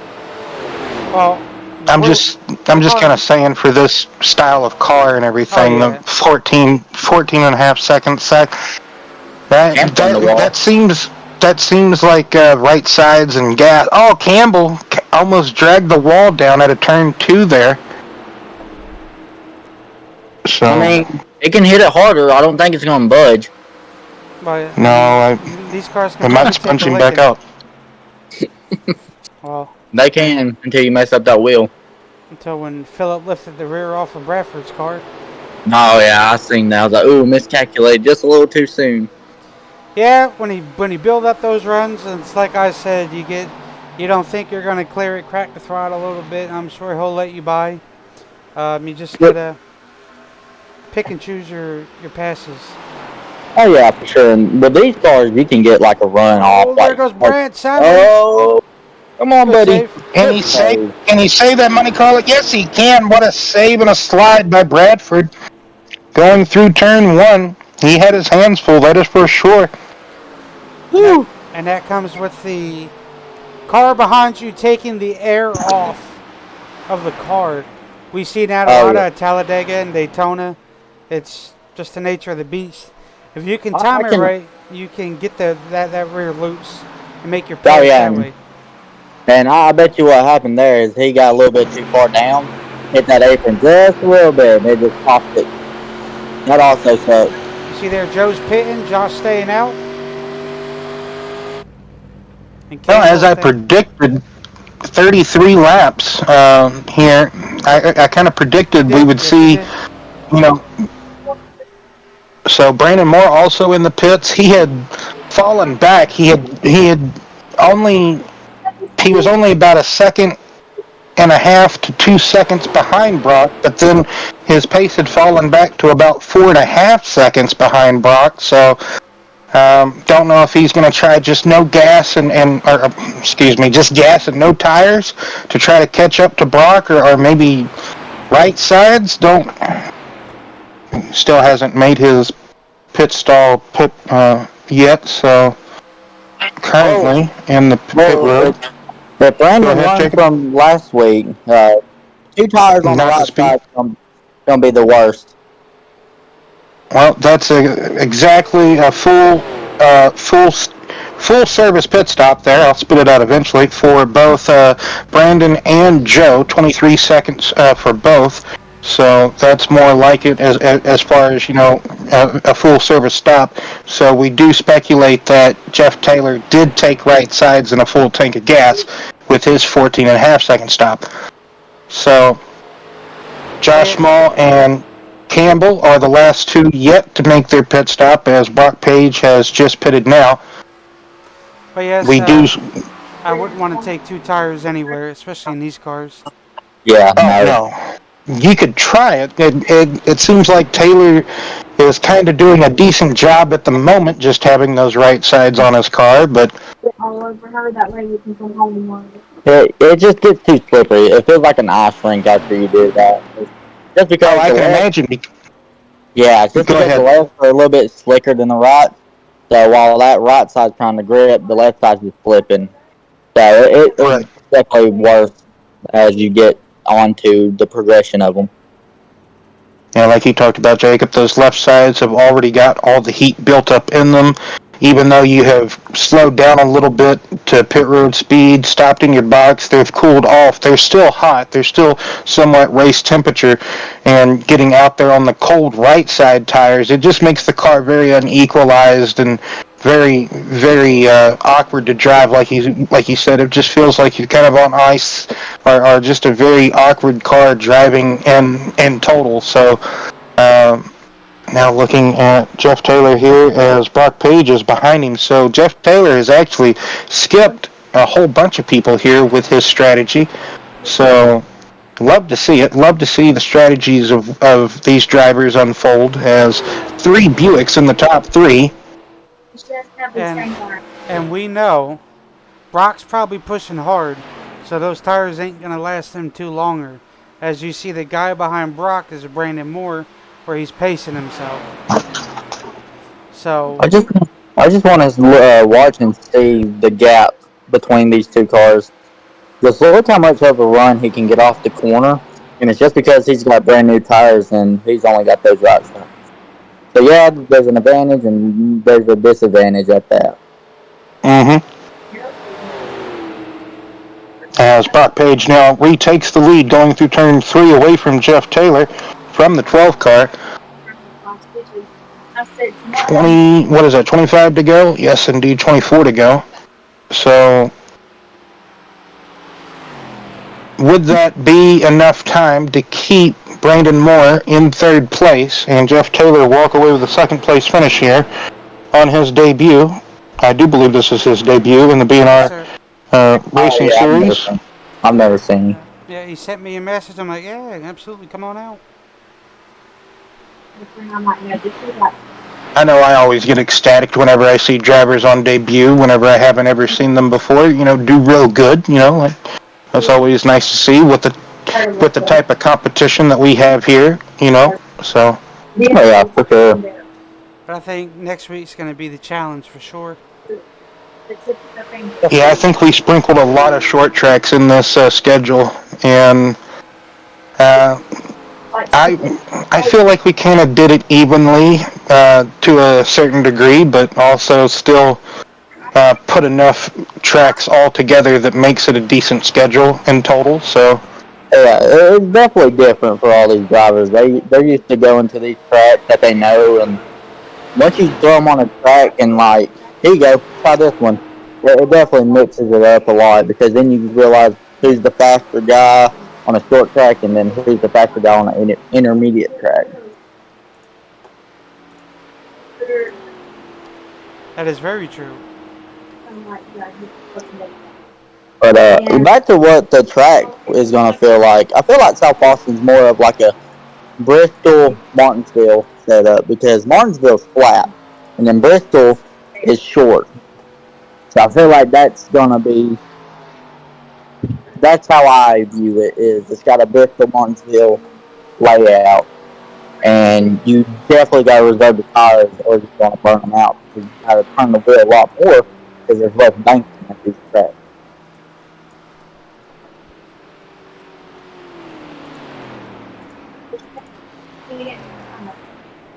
Well, I'm just kind of saying for this style of car and everything, Oh, yeah. the 14 and a half second sec. That seems like right sides and gas. Oh, Campbell almost dragged the wall down at a turn 2 there. So I mean, it can hit it harder. I don't think it's going to budge. But, no, these cars it can might take a punch him back licking. out. Well, They can until you mess up that wheel. until when Phillip lifted the rear off of Bradford's car. Oh, yeah, I seen that. I was like, ooh, miscalculated just a little too soon. Yeah, when he build up those runs, and it's like I said, you don't think you're gonna clear it, crack the throttle a little bit. I'm sure he'll let you by. You just gotta pick and choose your passes. Oh, yeah, for sure. And with these cars, you can get like a run off. Oh, there like, goes Brant Simon. Oh, come on, Good buddy. save. Can he save that money call? Yes, he can. What a save and a slide by Bradford. Going through turn 1. He had his hands full, that is for sure. Woo. And that comes with the car behind you taking the air off of the car. We see that a lot at Talladega and Daytona. It's just the nature of the beast. If you can time it right, you can get that rear loose and make your pass that way. And I bet you what happened there is he got a little bit too far down, hit that apron just a little bit, and it just popped it. That also sucks. You see there, Joe's pitting, Josh staying out. Well, as I predicted, 33 laps here. I kind of predicted we would see, So Brandon Moore also in the pits. He had fallen back. He was only about a second and a half to 2 seconds behind Brock, but then his pace had fallen back to about 4.5 seconds behind Brock. So don't know if he's going to try just just gas and no tires to try to catch up to Brock, or maybe right sides. Still hasn't made his pit stall yet, so currently in the pit road. But Brandon learned from last week. 2 tires on the right side is going to be the worst. Well, that's exactly a full service pit stop there. I'll spit it out eventually for both Brandon and Joe. 23 seconds for both. So that's more like it as far as a full service stop. So we do speculate that Jeff Taylor did take right sides and a full tank of gas with his 14.5 second stop. So Josh Small and Campbell are the last two yet to make their pit stop, as Brock Page has just pitted now. But yes, We do. I wouldn't want to take two tires anywhere, especially in these cars. Yeah, Oh no. no, you could try it. It seems like Taylor is kind of doing a decent job at the moment, just having those right sides on his car. But It just gets too slippery. It feels like an ice rink after you do that. Just oh, because I the can left, imagine. yeah, it's just Go because the ahead. lefts are a little bit slicker than the right. So while that right side's trying to grip, the left side's just flipping. So it's Right. definitely worse as you get onto the progression of them. Yeah, like you talked about, Jacob, those left sides have already got all the heat built up in them. Even though you have slowed down a little bit to pit road speed, stopped in your box, they've cooled off. They're still hot. They're still somewhat race temperature. And getting out there on the cold right side tires, it just makes the car very unequalized and very, very awkward to drive. Like you said, it just feels like you're kind of on ice, or just a very awkward car driving in total. So now looking at Jeff Taylor here, as Brock Page is behind him. So Jeff Taylor has actually skipped a whole bunch of people here with his strategy. So love to see it. Love to see the strategies of these drivers unfold, as three Buicks in the top three. And and we know Brock's probably pushing hard, so those tires ain't gonna last him too longer. As you see, the guy behind Brock is Brandon Moore, where he's pacing himself. So I just I just want to watch and see the gap between these two cars. Just look how much of a run he can get off the corner, and it's just because he's got brand new tires and he's only got those right tires. So yeah, there's an advantage and there's a disadvantage at that. Mm-hmm. As Brock Page now retakes the lead, going through turn 3 away from Jeff Taylor from the 12 car. 20, what is that, 25 to go? Yes, indeed, 24 to go. So would that be enough time to keep Brandon Moore in third place and Jeff Taylor walk away with a second place finish here on his debut? I do believe this is his debut in the yes, BNR sir. Oh Racing yeah, Series. I've never seen. Yeah, he sent me a message. I'm like, yeah, absolutely, come on out. I know I always get ecstatic whenever I see drivers on debut, whenever I haven't ever seen them before, do real good, That's always nice to see with the type of competition that we have here. So Oh yeah, for sure. But I think next week's gonna be the challenge for sure. yeah, I think we sprinkled a lot of short tracks in this schedule, and uh, I feel like we kind of did it evenly to a certain degree, but also still put enough tracks all together that makes it a decent schedule in total. So Yeah, it's definitely different for all these drivers. They're used to going to these tracks that they know, and once you throw them on a track and like, here you go, try this one. It definitely mixes it up a lot because then you realize who's the faster guy on a short track and then who's the faster guy on an intermediate track. That is very true. But back to what the track is going to feel like. I feel like South Austin's more of like a Bristol Martinsville setup because Martinsville's flat and then Bristol is short. So I feel like that's how I view it. Is it's got a Bristol Martinsville layout, and you definitely got to reserve the tires or you're going to burn them out because you got to turn the wheel a lot more because there's less banking at these tracks.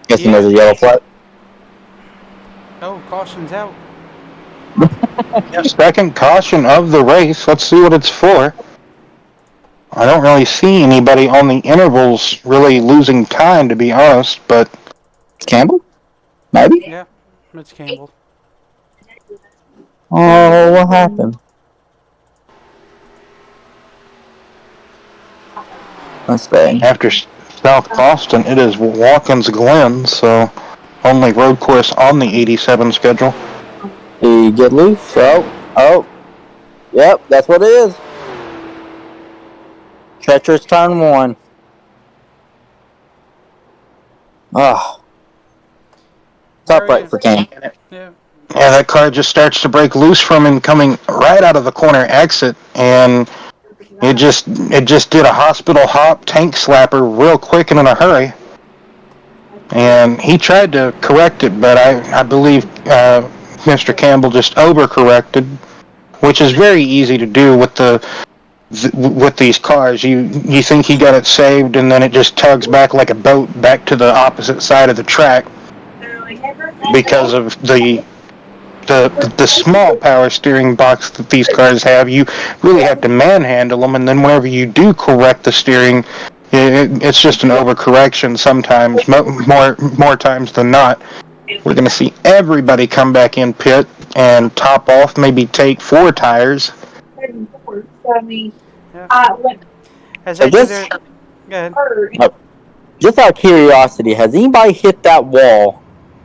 Guessing there's Yeah. a yellow flag. Oh, caution's out. second caution of the race. Let's see what it's for. I don't really see anybody on the intervals really losing time, to be honest, but Campbell? Maybe? Yeah, it's Campbell. Oh, what happened? Let's see. after South Boston. It is Watkins Glen, so only road course on the 87 schedule. He get loose. Oh, yep, that's what it is. Treacherous turn one. Oh, it's Hurry. upright for King. Yeah. Yeah, that car just starts to break loose from him coming right out of the corner exit, and it just did a hospital hop tank slapper real quick and in a hurry. And he tried to correct it, but I believe Mr. Campbell just overcorrected, which is very easy to do with these cars. You think he got it saved, and then it just tugs back like a boat back to the opposite side of the track because of the small power steering box that these cars have. You really have to manhandle them, and then whenever you do correct the steering, it's just an overcorrection sometimes, more times than not. We're going to see everybody come back in pit and top off, maybe take 4 tires. Yeah. As So they do their. Go ahead. just out of curiosity, has anybody hit that wall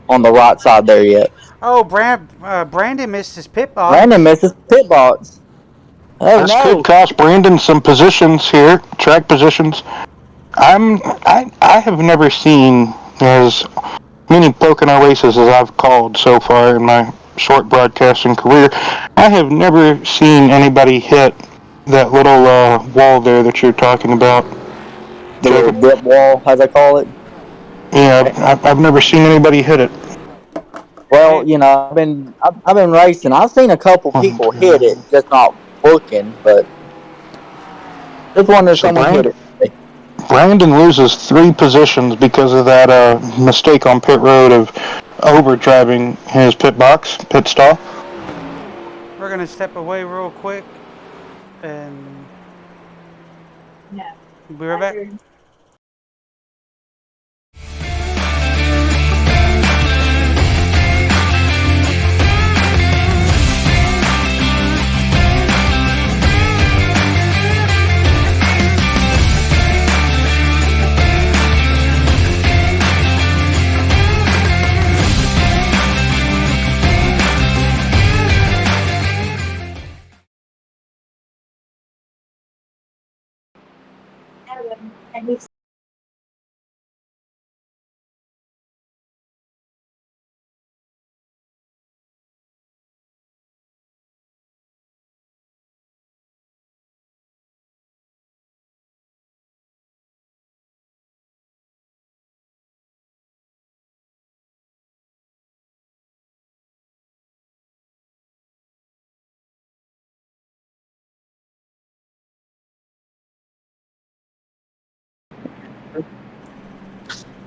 on the right side there yet? Oh, Brandon missed his pit box. Brandon misses pit box. Oh This no! could cost Brandon some positions here, track positions. I have never seen as many Pocono races as I've called so far in my short broadcasting career. I have never seen anybody hit that little wall there that you're talking about. The little dip wall, as I call it. Yeah, I've never seen anybody hit it. Well, you know, I've been racing. I've seen a couple people hit it, just not looking. But just wondering if someone hit it. Brandon loses 3 positions because of that mistake on pit road of overdriving his pit stall. We're going to step away real quick and we'll be right back.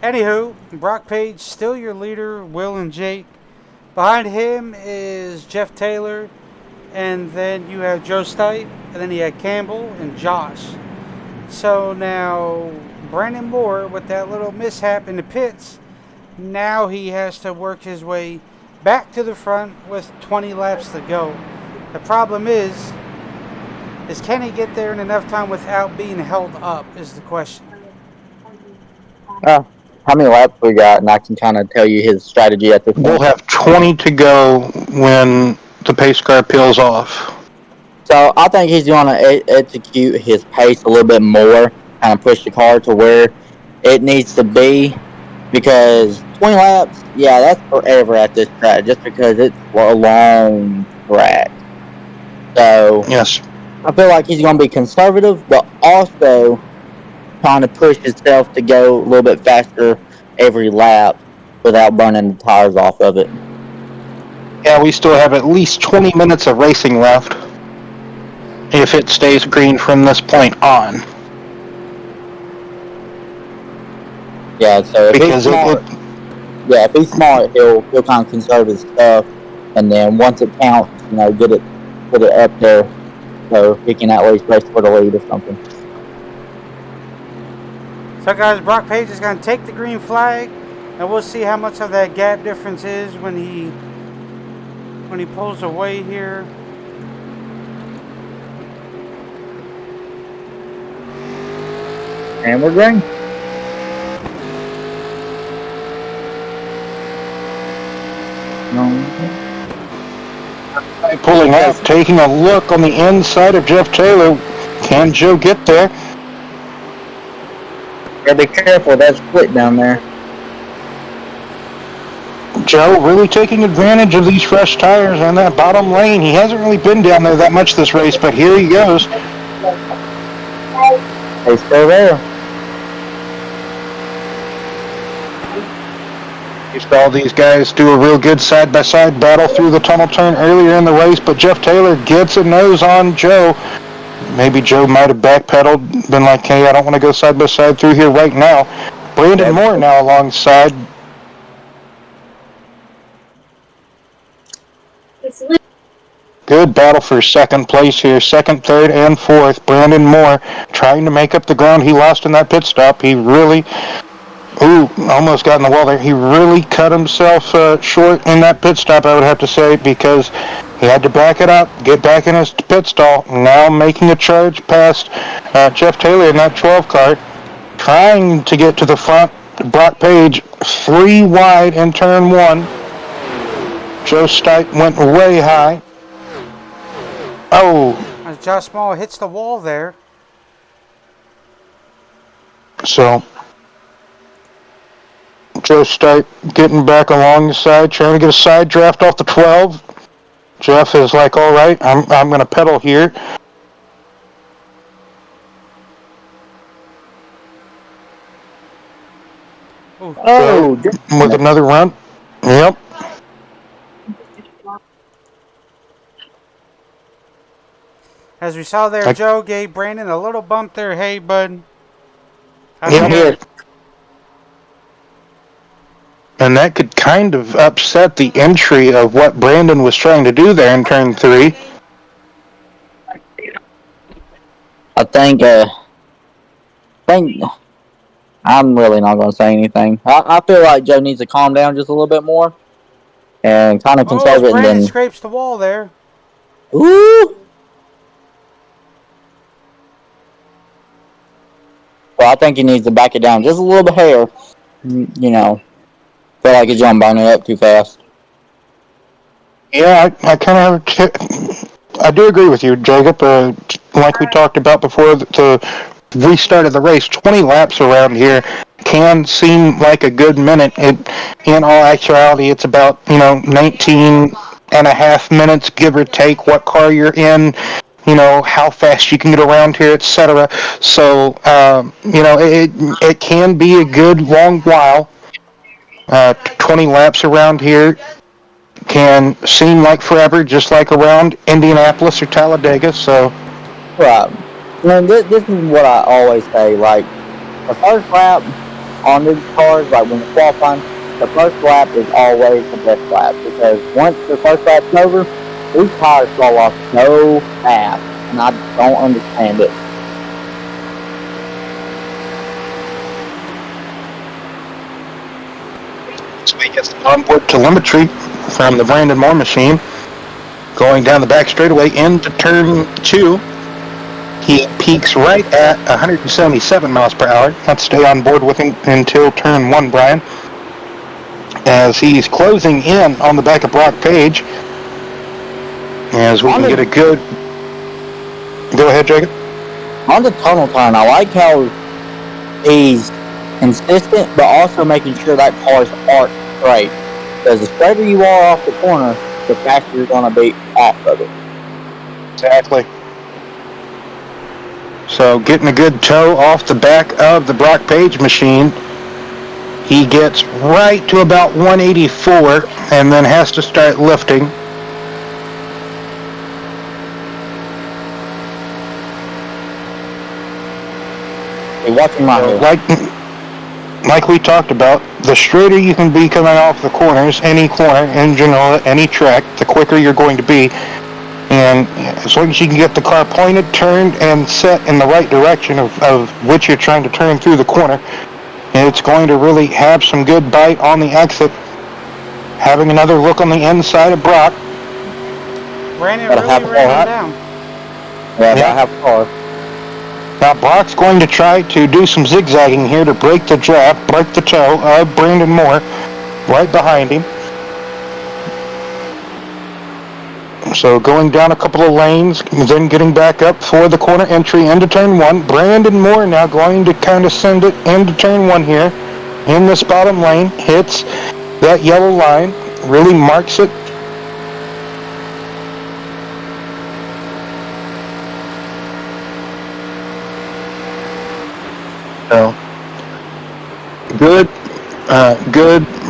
Anywho, Brock Page still your leader, Will and Jake. Behind him is Jeff Taylor, and then you have Joe Stipe, and then you had Campbell and Josh. So now Brandon Moore, with that little mishap in the pits, now he has to work his way back to the front with 20 laps to go. The problem is can he get there in enough time without being held up is the question. How many laps we got, and I can kind of tell you his strategy at this point. We'll have 20 to go when the pace car peels off. So I think he's going to execute his pace a little bit more, kind of push the car to where it needs to be, because 20 laps, yeah, that's forever at this track, just because it's a long track. So yes, I feel like he's going to be conservative, but also trying to push himself to go a little bit faster every lap without burning the tires off of it. Yeah, we still have at least 20 minutes of racing left if it stays green from this point on. Yeah, so if he's smart, if he's smart, he'll kind of conserve his stuff, and then once it counts, get it up there, so he can at least race for the lead or something. So guys, Brock Page is going to take the green flag, and we'll see how much of that gap difference is when he pulls away here. And we're green. Pulling out, taking a look on the inside of Jeff Taylor. Can Joe get there? Gotta be careful with that split down there. Joe really taking advantage of these fresh tires and that bottom lane. He hasn't really been down there that much this race, but here he goes. He's still there. You saw these guys do a real good side-by-side battle through the tunnel turn earlier in the race, but Jeff Taylor gets a nose on Joe. Maybe Joe might have backpedaled, been like, hey, I don't want to go side-by-side through here right now. Brandon Moore now alongside. Good battle for second place here. Second, third, and fourth. Brandon Moore trying to make up the ground he lost in that pit stop. He really, almost got in the wall there. He really cut himself short in that pit stop, I would have to say, because he had to back it up, get back in his pit stall. Now making a charge past Jeff Taylor in that 12 car. Trying to get to the front. Brock Page 3 wide in turn 1. Joe Stipe went way high. Oh. As Josh Small hits the wall there. So, Joe Stipe getting back along the side, trying to get a side draft off the 12. Jeff is like, all right, I'm going to pedal here. Oh, with another run. Yep. As we saw there, Joe gave Brandon a little bump there. Hey, bud. Yeah. And that could kind of upset the entry of what Brandon was trying to do there in turn 3. I think I'm really not going to say anything. I feel like Joe needs to calm down just a little bit more and kind of conserve it. Brandon and then scrapes the wall there. Ooh. Well, I think he needs to back it down just a little bit here. You know, feel like he's going to burn it up too fast. Yeah, I kind of, I do agree with you, Jacob. Like we talked about before, the restart of the race, 20 laps around here can seem like a good minute. In all actuality, it's about 19 and a half minutes, give or take, what car you're in. How fast you can get around here, etc. So, it can be a good long while. 20 laps around here can seem like forever, just like around Indianapolis or Talladega. So, right. And this is what I always say. Like, the first lap on these cars, like when you're qualifying, the first lap is always the best lap because once the first lap's over, these tires fall off so fast, and I don't understand it. So we get some onboard telemetry from the Brandon Moore machine going down the back straightaway into turn 2. He peaks right at 177 miles per hour. Let's stay on board with him until turn 1, Brian. As he's closing in on the back of Brock Page. As we can get a good... Go ahead, Jacob. On the tunnel turn, I like how he's consistent, but also making sure that car's arc straight. Because the straighter you are off the corner, the faster you're going to be off of it. Exactly. So getting a good toe off the back of the Brock Page machine. He gets right to about 184 and then has to start lifting. Hey, watching my like we talked about, the straighter you can be coming off the corners, any corner in general, any track, the quicker you're going to be. And as long as you can get the car pointed, turned, and set in the right direction of which you're trying to turn through the corner, it's going to really have some good bite on the exit. Having another look on the inside of Brock. Brandon really ran him down. Yeah, I have a car. Now Brock's going to try to do some zigzagging here to break the draft, break the toe of Brandon Moore right behind him. So going down a couple of lanes, then getting back up for the corner entry into turn one. Brandon Moore now going to kind of send it into turn one here. In this bottom lane, hits that yellow line, really marks it. So good,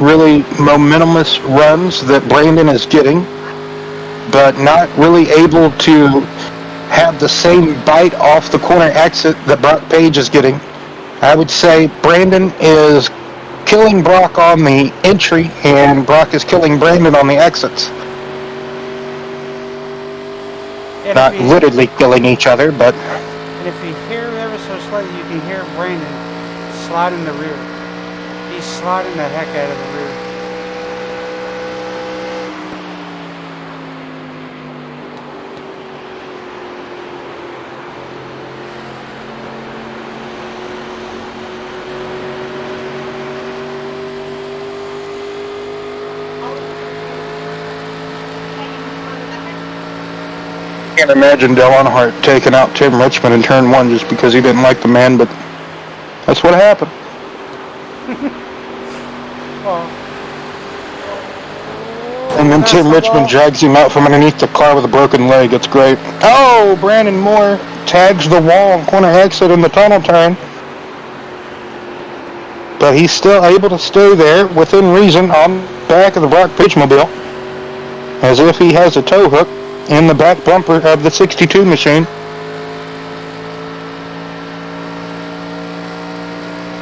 really momentumous runs that Brandon is getting, but not really able to have the same bite off the corner exit that Brock Page is getting. I would say Brandon is killing Brock on the entry, and Brock is killing Brandon on the exits. And Not if you, literally killing each other, but and if you hear ever so slightly, you can hear Brandon sliding the rear. He's sliding the heck out of the rear. I can't imagine Dale Earnhardt taking out Tim Richmond in turn one just because he didn't like the man, but that's what happened. And then Tim Richmond drags him out from underneath the car with a broken leg. It's great. Oh, Brandon Moore tags the wall corner exit in the tunnel turn. But he's still able to stay there within reason on the back of the Brock Page mobile, as if he has a tow hook in the back bumper of the 62 machine.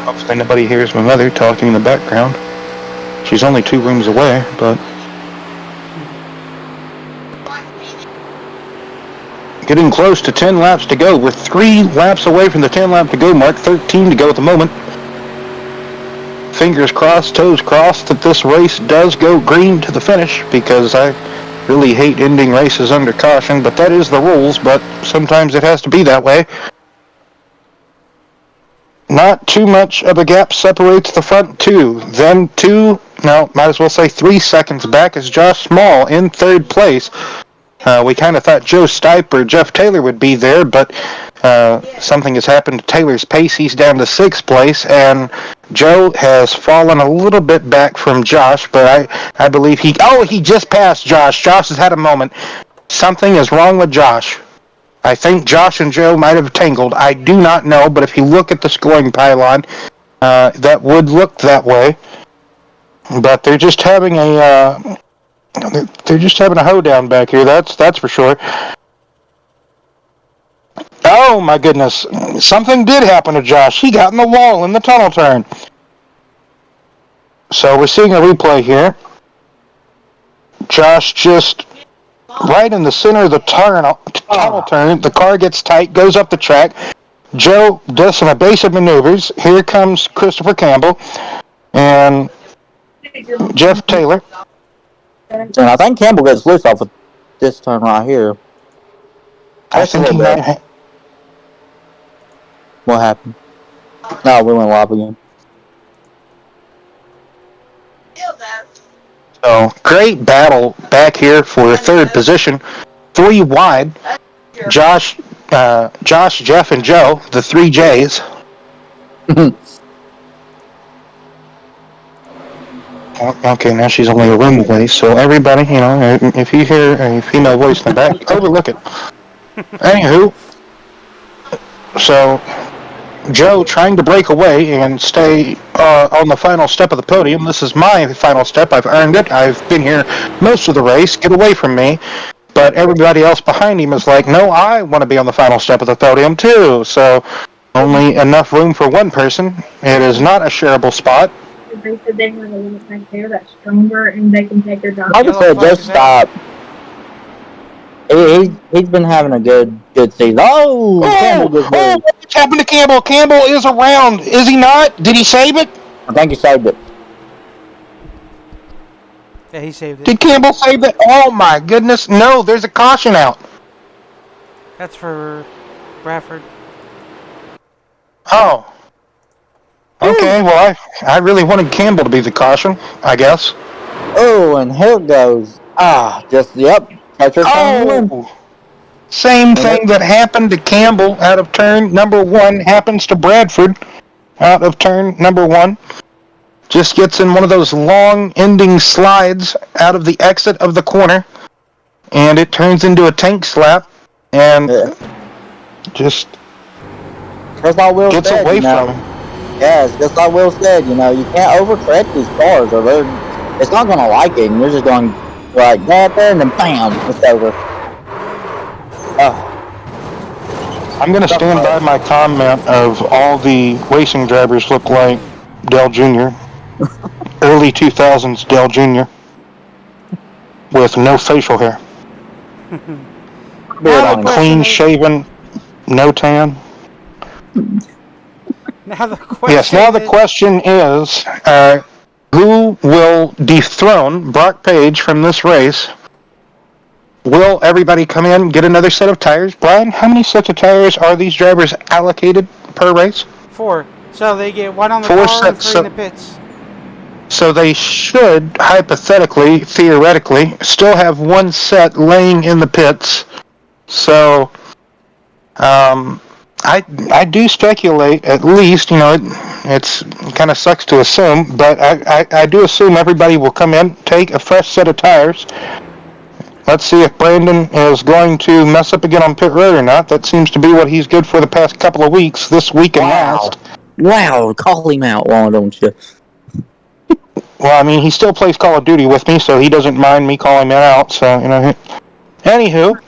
Hopefully nobody hears my mother talking in the background. She's only 2 rooms away, but getting close to 10 laps to go. We're 3 laps away from the 10 lap to go mark, 13 to go at the moment. Fingers crossed, toes crossed that this race does go green to the finish, because I really hate ending races under caution, but that is the rules, but sometimes it has to be that way. Not too much of a gap separates the front 2. Then 3 seconds back is Josh Small in 3rd place. We kind of thought Joe Stipe or Jeff Taylor would be there, but something has happened to Taylor's pace. He's down to 6th place, and Joe has fallen a little bit back from Josh, but I believe he just passed Josh. Josh has had a moment. Something is wrong with Josh. I think Josh and Joe might have tangled. I do not know, but if you look at the scoring pylon, that would look that way. But they're just having a hoedown back here. That's for sure. Oh my goodness! Something did happen to Josh. He got in the wall in the tunnel turn. So we're seeing a replay here. Josh just right in the center of the tunnel turn. The car gets tight, goes up the track. Joe does some evasive maneuvers. Here comes Christopher Campbell and Jeff Taylor. And I think Campbell gets loose off of this turn right here. I think he might. What happened? No, we went live again. So great battle back here for 3rd position. 3 wide. Josh, Jeff, and Joe, the 3 J's. Okay, now she's only a room away, so everybody, if you hear a female voice in the back, overlook it. Anywho, so Joe trying to break away and stay on the final step of the podium. This is my final step. I've earned it. I've been here most of the race. Get away from me. But everybody else behind him is like, no, I want to be on the final step of the podium too. So only enough room for one person. It is not a shareable spot. They said they have a limit back there that's stronger and they can take their job. Like I said, just stop. He's been having a good season. What's happened to Campbell? Campbell is around, is he not? Did he save it? I think he saved it. Yeah, he saved it. Did Campbell save it? Oh my goodness! No, there's a caution out. That's for Bradford. Oh. Okay, well, I really wanted Campbell to be the caution, I guess. Oh, and here it goes. Yep. Catcher turn one. Oh! Same thing that happened to Campbell out of turn number 1 happens to Bradford out of turn number 1. Just gets in one of those long ending slides out of the exit of the corner, and it turns into a tank slap, and just Just like Will gets said, away from him. Yes, just like Will said, you can't overcorrect these cars, or it's not gonna like it, and you're just going like that there, and then bam, it's over. I'm going to stand by my comment of all the racing drivers look like Dell Jr. Early 2000s Dell Jr. with no facial hair. Now the question Clean is, shaven, no tan. now the question Yes, now the is, question is, who will dethrone Brock Page from this race? Will everybody come in and get another set of tires? Brian, how many sets of tires are these drivers allocated per race? 4. So they get 1 on the 4 car and sets. 3 in the pits. So they should, hypothetically, theoretically, still have 1 set laying in the pits. So, I do speculate, at least, it's kind of sucks to assume, but I do assume everybody will come in, take a fresh set of tires. Let's see if Brandon is going to mess up again on pit road or not. That seems to be what he's good for the past couple of weeks, this week and last. Wow, call him out, why don't you? Well, I mean, he still plays Call of Duty with me, so he doesn't mind me calling him out, so, Anywho.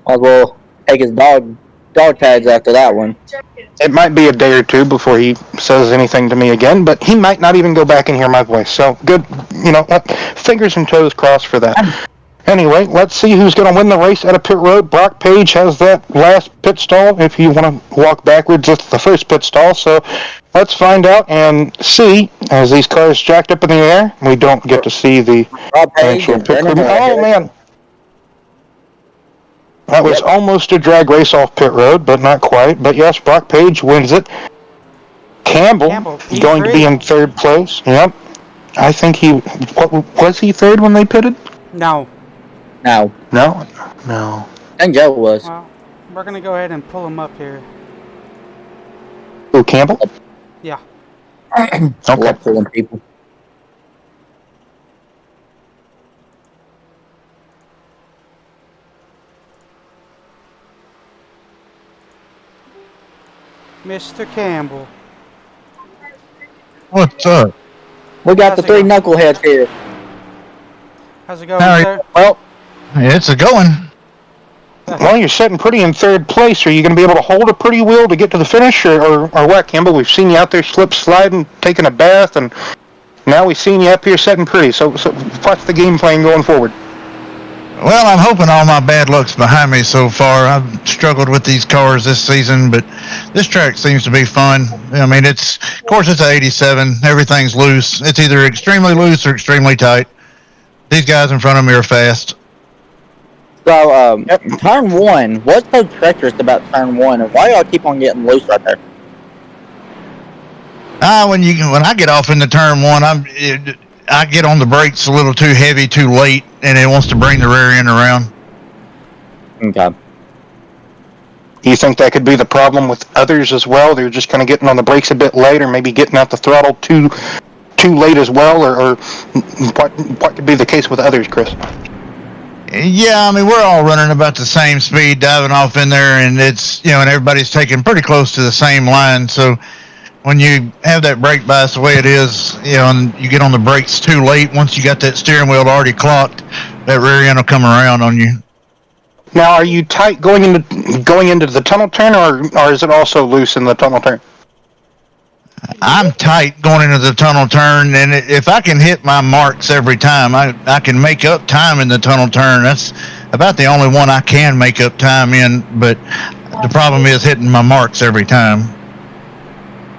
I'll go take his dog tags after that one. It might be a day or 2 before he says anything to me again, but he might not even go back and hear my voice. So good, fingers and toes crossed for that. Anyway, let's see who's going to win the race at a pit road. Brock Page has that last pit stall. If you want to walk backwards, it's the first pit stall. So let's find out and see as these cars jacked up in the air. We don't get to see the actual pit crew. Oh, man. That was almost a drag race off pit road, but not quite. But yes, Brock Page wins it. Campbell is going to be in 3rd place. Yep. I think was he 3rd when they pitted? No. No. I think Joe was. Well, we're going to go ahead and pull him up here. Who, Campbell? Yeah. Okay. Love pulling people. Mr. Campbell. What's up? We got the 3 knuckleheads here. How's it going, How are sir? Well, It's a going. well, you're sitting pretty in 3rd place. Are you going to be able to hold a pretty wheel to get to the finish, or what, Campbell? We've seen you out there sliding, taking a bath, and now we've seen you up here sitting pretty. So what's the game plan going forward? Well, I'm hoping all my bad luck's behind me so far. I've struggled with these cars this season, but this track seems to be fun. I mean, of course, it's an 87. Everything's loose. It's either extremely loose or extremely tight. These guys in front of me are fast. So, turn 1. What's so treacherous about turn 1, and why y'all keep on getting loose right there? When I get off into turn 1, I get on the brakes a little too heavy, too late, and it wants to bring the rear end around. Okay. Do you think that could be the problem with others as well? They're just kind of getting on the brakes a bit late, or maybe getting out the throttle too late as well, or what could be the case with others, Chris? Yeah, I mean, we're all running about the same speed, diving off in there, and it's, and everybody's taking pretty close to the same line. So when you have that brake bias the way it is, and you get on the brakes too late, once you got that steering wheel already clocked, that rear end will come around on you. Now, are you tight going into the tunnel turn, or is it also loose in the tunnel turn? I'm tight going into the tunnel turn, and if I can hit my marks every time, I can make up time in the tunnel turn. That's about the only one I can make up time in, but the problem is hitting my marks every time.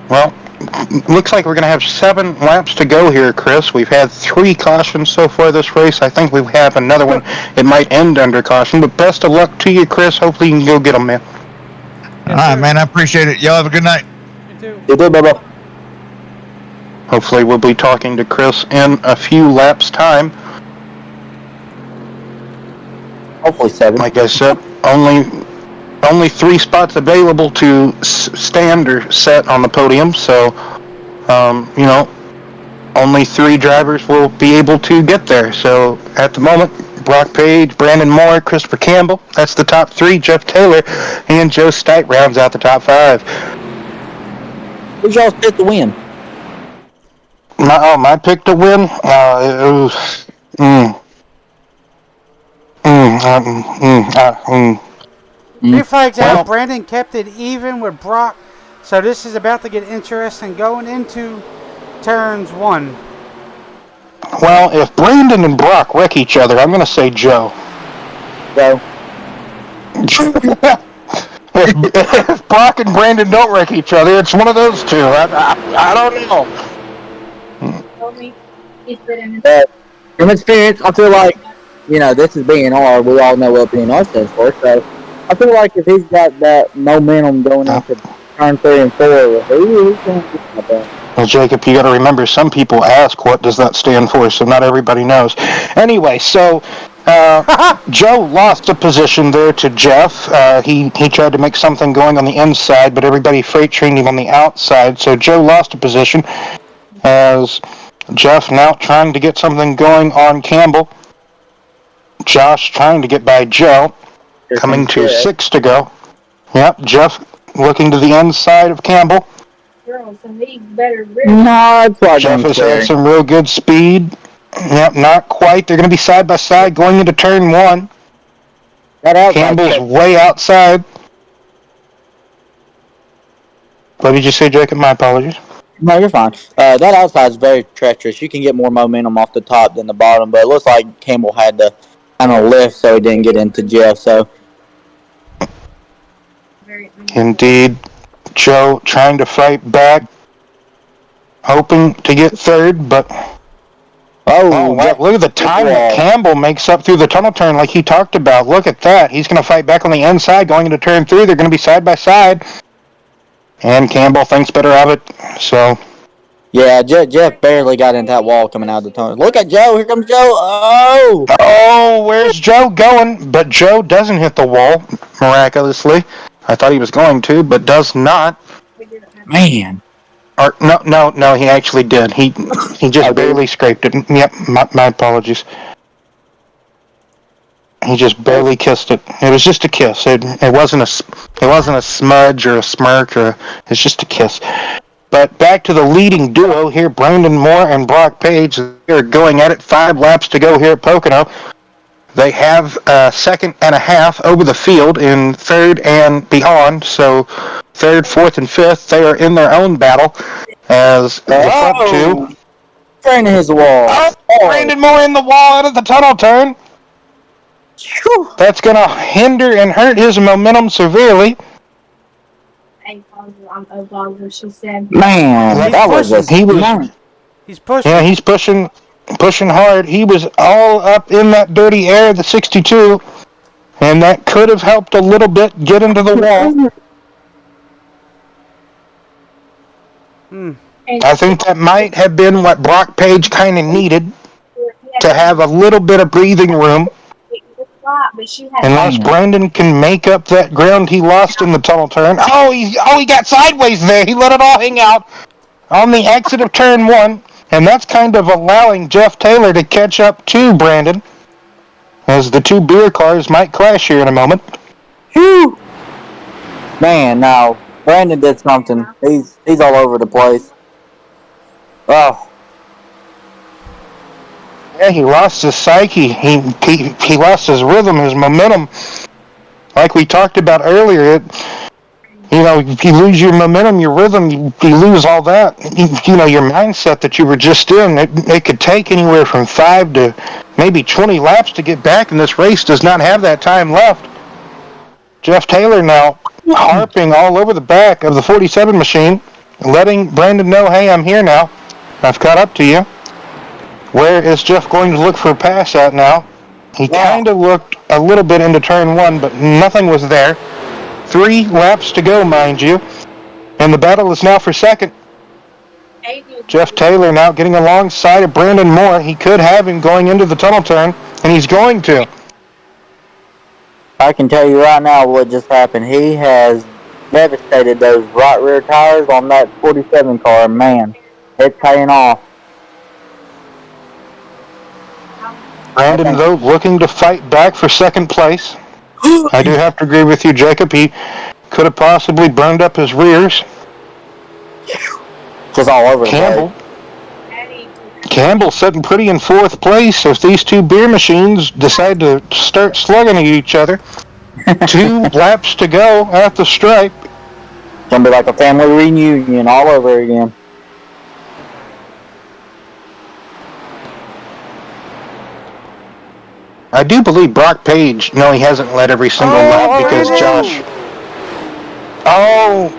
Well, looks like we're going to have 7 laps to go here, Chris. We've had 3 cautions so far this race. I think we have another one. It might end under caution, but best of luck to you, Chris. Hopefully you can go get them, man. All right, man. I appreciate it. Y'all have a good night. You too. You do, Bubba. Hopefully we'll be talking to Chris in a few laps' time. Hopefully 7. Like I said, only 3 spots available to stand or set on the podium. So, you know, only 3 drivers will be able to get there. So at the moment, Brock Page, Brandon Moore, Christopher Campbell, that's the top 3. Jeff Taylor and Joe Stipe rounds out the top 5. Who's y'all's pick to win? My pick to win? Three flags Well, out. Brandon kept it even with Brock. So this is about to get interesting going into turns 1. Well, if Brandon and Brock wreck each other, I'm going to say Joe. Joe. if Brock and Brandon don't wreck each other, it's one of those two. I don't know. From experience, I feel like, this is BNR. We all know what BNR stands for. So I feel like if he's got that momentum going into turn 3 and 4, he's going to get that. Well, Jacob, you got to remember, some people ask what does that stand for, so not everybody knows. Anyway, so Joe lost a position there to Jeff. He tried to make something going on the inside, but everybody freight trained him on the outside, so Joe lost a position as Jeff now trying to get something going on Campbell. Josh trying to get by Joe, coming to 6 to go. Yep, Jeff looking to the inside of Campbell. Jeff has had some real good speed. Yep, not quite. They're going to be side by side going into turn 1. Campbell's way outside. What did you say, Jacob? My apologies. No, you're fine. That outside is very treacherous. You can get more momentum off the top than the bottom, but it looks like Campbell had to kind of lift so he didn't get into Jeff. So, indeed, Joe trying to fight back, hoping to get third, but wow, look at the time that Campbell makes up through the tunnel turn like he talked about. Look at that. He's going to fight back on the inside going into turn 3. They're going to be side by side. And Campbell thinks better of it. So, yeah, Jeff barely got into that wall coming out of the tunnel. Look at Joe. Here comes Joe. Oh, where's Joe going? But Joe doesn't hit the wall, miraculously. I thought he was going to, but does not. Man. Or, no, he actually did. He just barely scraped it. Yep, my apologies. He just barely kissed it. It was just a kiss. It wasn't a smudge or a smirk it's just a kiss. But back to the leading duo here, Brandon Moore and Brock Page. They're going at it. 5 laps to go here at Pocono. They have a second and a half over the field in third and beyond. So third, fourth, and fifth, they are in their own battle as the front two. Right in his wall. Brandon Moore in the wall out of the tunnel turn. That's going to hinder and hurt his momentum severely. She said. Man, He's pushing. Yeah, he's pushing hard. He was all up in that dirty air, the 62, and that could have helped a little bit get into the wall. I think that might have been what Brock Page kind of needed to have a little bit of breathing room. Unless Brandon can make up that ground he lost in the tunnel turn. He got sideways there. He let it all hang out on the exit of turn 1. And that's kind of allowing Jeff Taylor to catch up to Brandon, as the 2 beer cars might clash here in a moment. Whew. Man, now Brandon did something. He's all over the place. Oh. Yeah, he lost his psyche. He lost his rhythm, his momentum. Like we talked about earlier, if you lose your momentum, your rhythm, you lose all that. Your mindset that you were just in, it could take anywhere from 5 to maybe 20 laps to get back, and this race does not have that time left. Jeff Taylor now harping all over the back of the 47 machine, letting Brandon know, hey, I'm here now. I've caught up to you. Where is Jeff going to look for a pass at now? He kind of looked a little bit into turn 1, but nothing was there. 3 laps to go, mind you. And the battle is now for second. Jeff Taylor now getting alongside of Brandon Moore. He could have him going into the tunnel turn, and he's going to. I can tell you right now what just happened. He has devastated those right rear tires on that 47 car. Man, it's paying off. Brandon, though, looking to fight back for second place. I do have to agree with you, Jacob. He could have possibly burned up his rears. Just all over the Campbell. place. Campbell sitting pretty in fourth place if these two beer machines decide to start slugging at each other. 2 laps to go at the stripe. It's gonna be like a family reunion all over again. I do believe Brock Page, no, he hasn't led every single lap because Josh. Oh,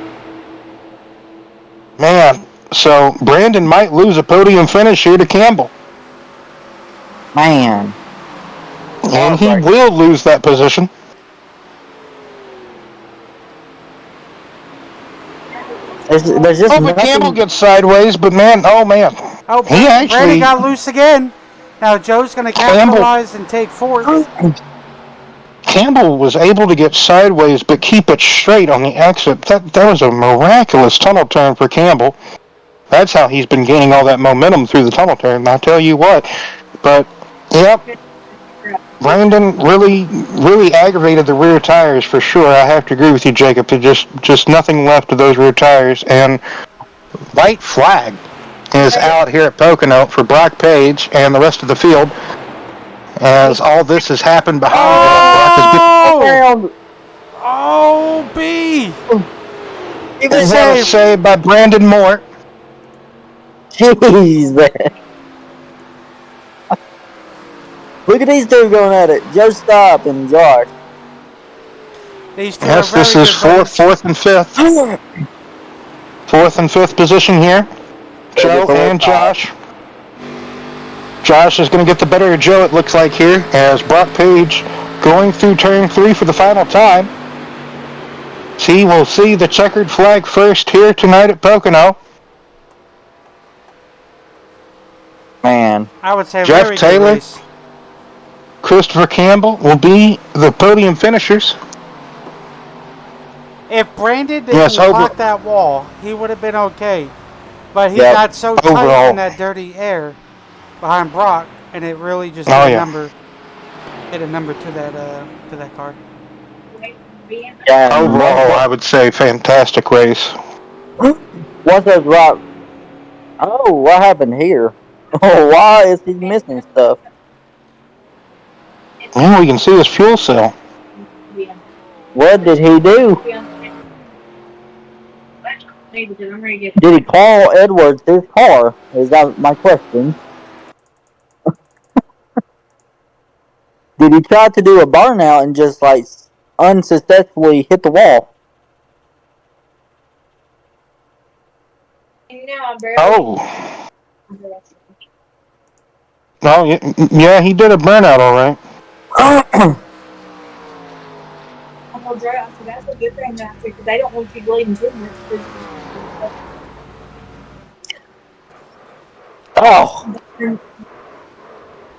man. So Brandon might lose a podium finish here to Campbell. Man. And he will lose that position. There's just but Campbell gets sideways, but man, oh man. Oh, He actually- Brandon got loose again. Now Joe's going to capitalize and take fourth. Campbell was able to get sideways but keep it straight on the exit. That was a miraculous tunnel turn for Campbell. That's how he's been gaining all that momentum through the tunnel turn, I'll tell you what. But, yep, Brandon really aggravated the rear tires for sure. I have to agree with you, Jacob. There's just nothing left of those rear tires. And white flag is out here at Pocono for Brock Page and the rest of the field. As all this has happened behind him, Brock Oh, B! has been saved by Brandon Moore. Jeez, man. Look at these two going at it. Joe Stop and Josh. These two Yes, are very this is good fourth and fifth. Fourth and fifth position here. Joe and Josh. Josh is going to get the better of Joe, it looks like here, as Brock Page going through turn 3 for the final time. See, we'll see the checkered flag first here tonight at Pocono. Man. I would say Jeff very Taylor, good race. Christopher Campbell will be the podium finishers. If Brandon didn't block that wall, he would have been okay. But he got so tight in that dirty air behind Brock, and it really just hit a number to that car. Overall, I would say fantastic race. What's that rock? Oh, what happened here? Oh, why is he missing stuff? Well, we can see his fuel cell. What did he do? Did he call Edwards his car? Is that my question? Did he try to do a burnout and just like unsuccessfully hit the wall? Oh. Oh, yeah, he did a burnout, all right. That's a good thing because they don't want you bleeding too much. Oh.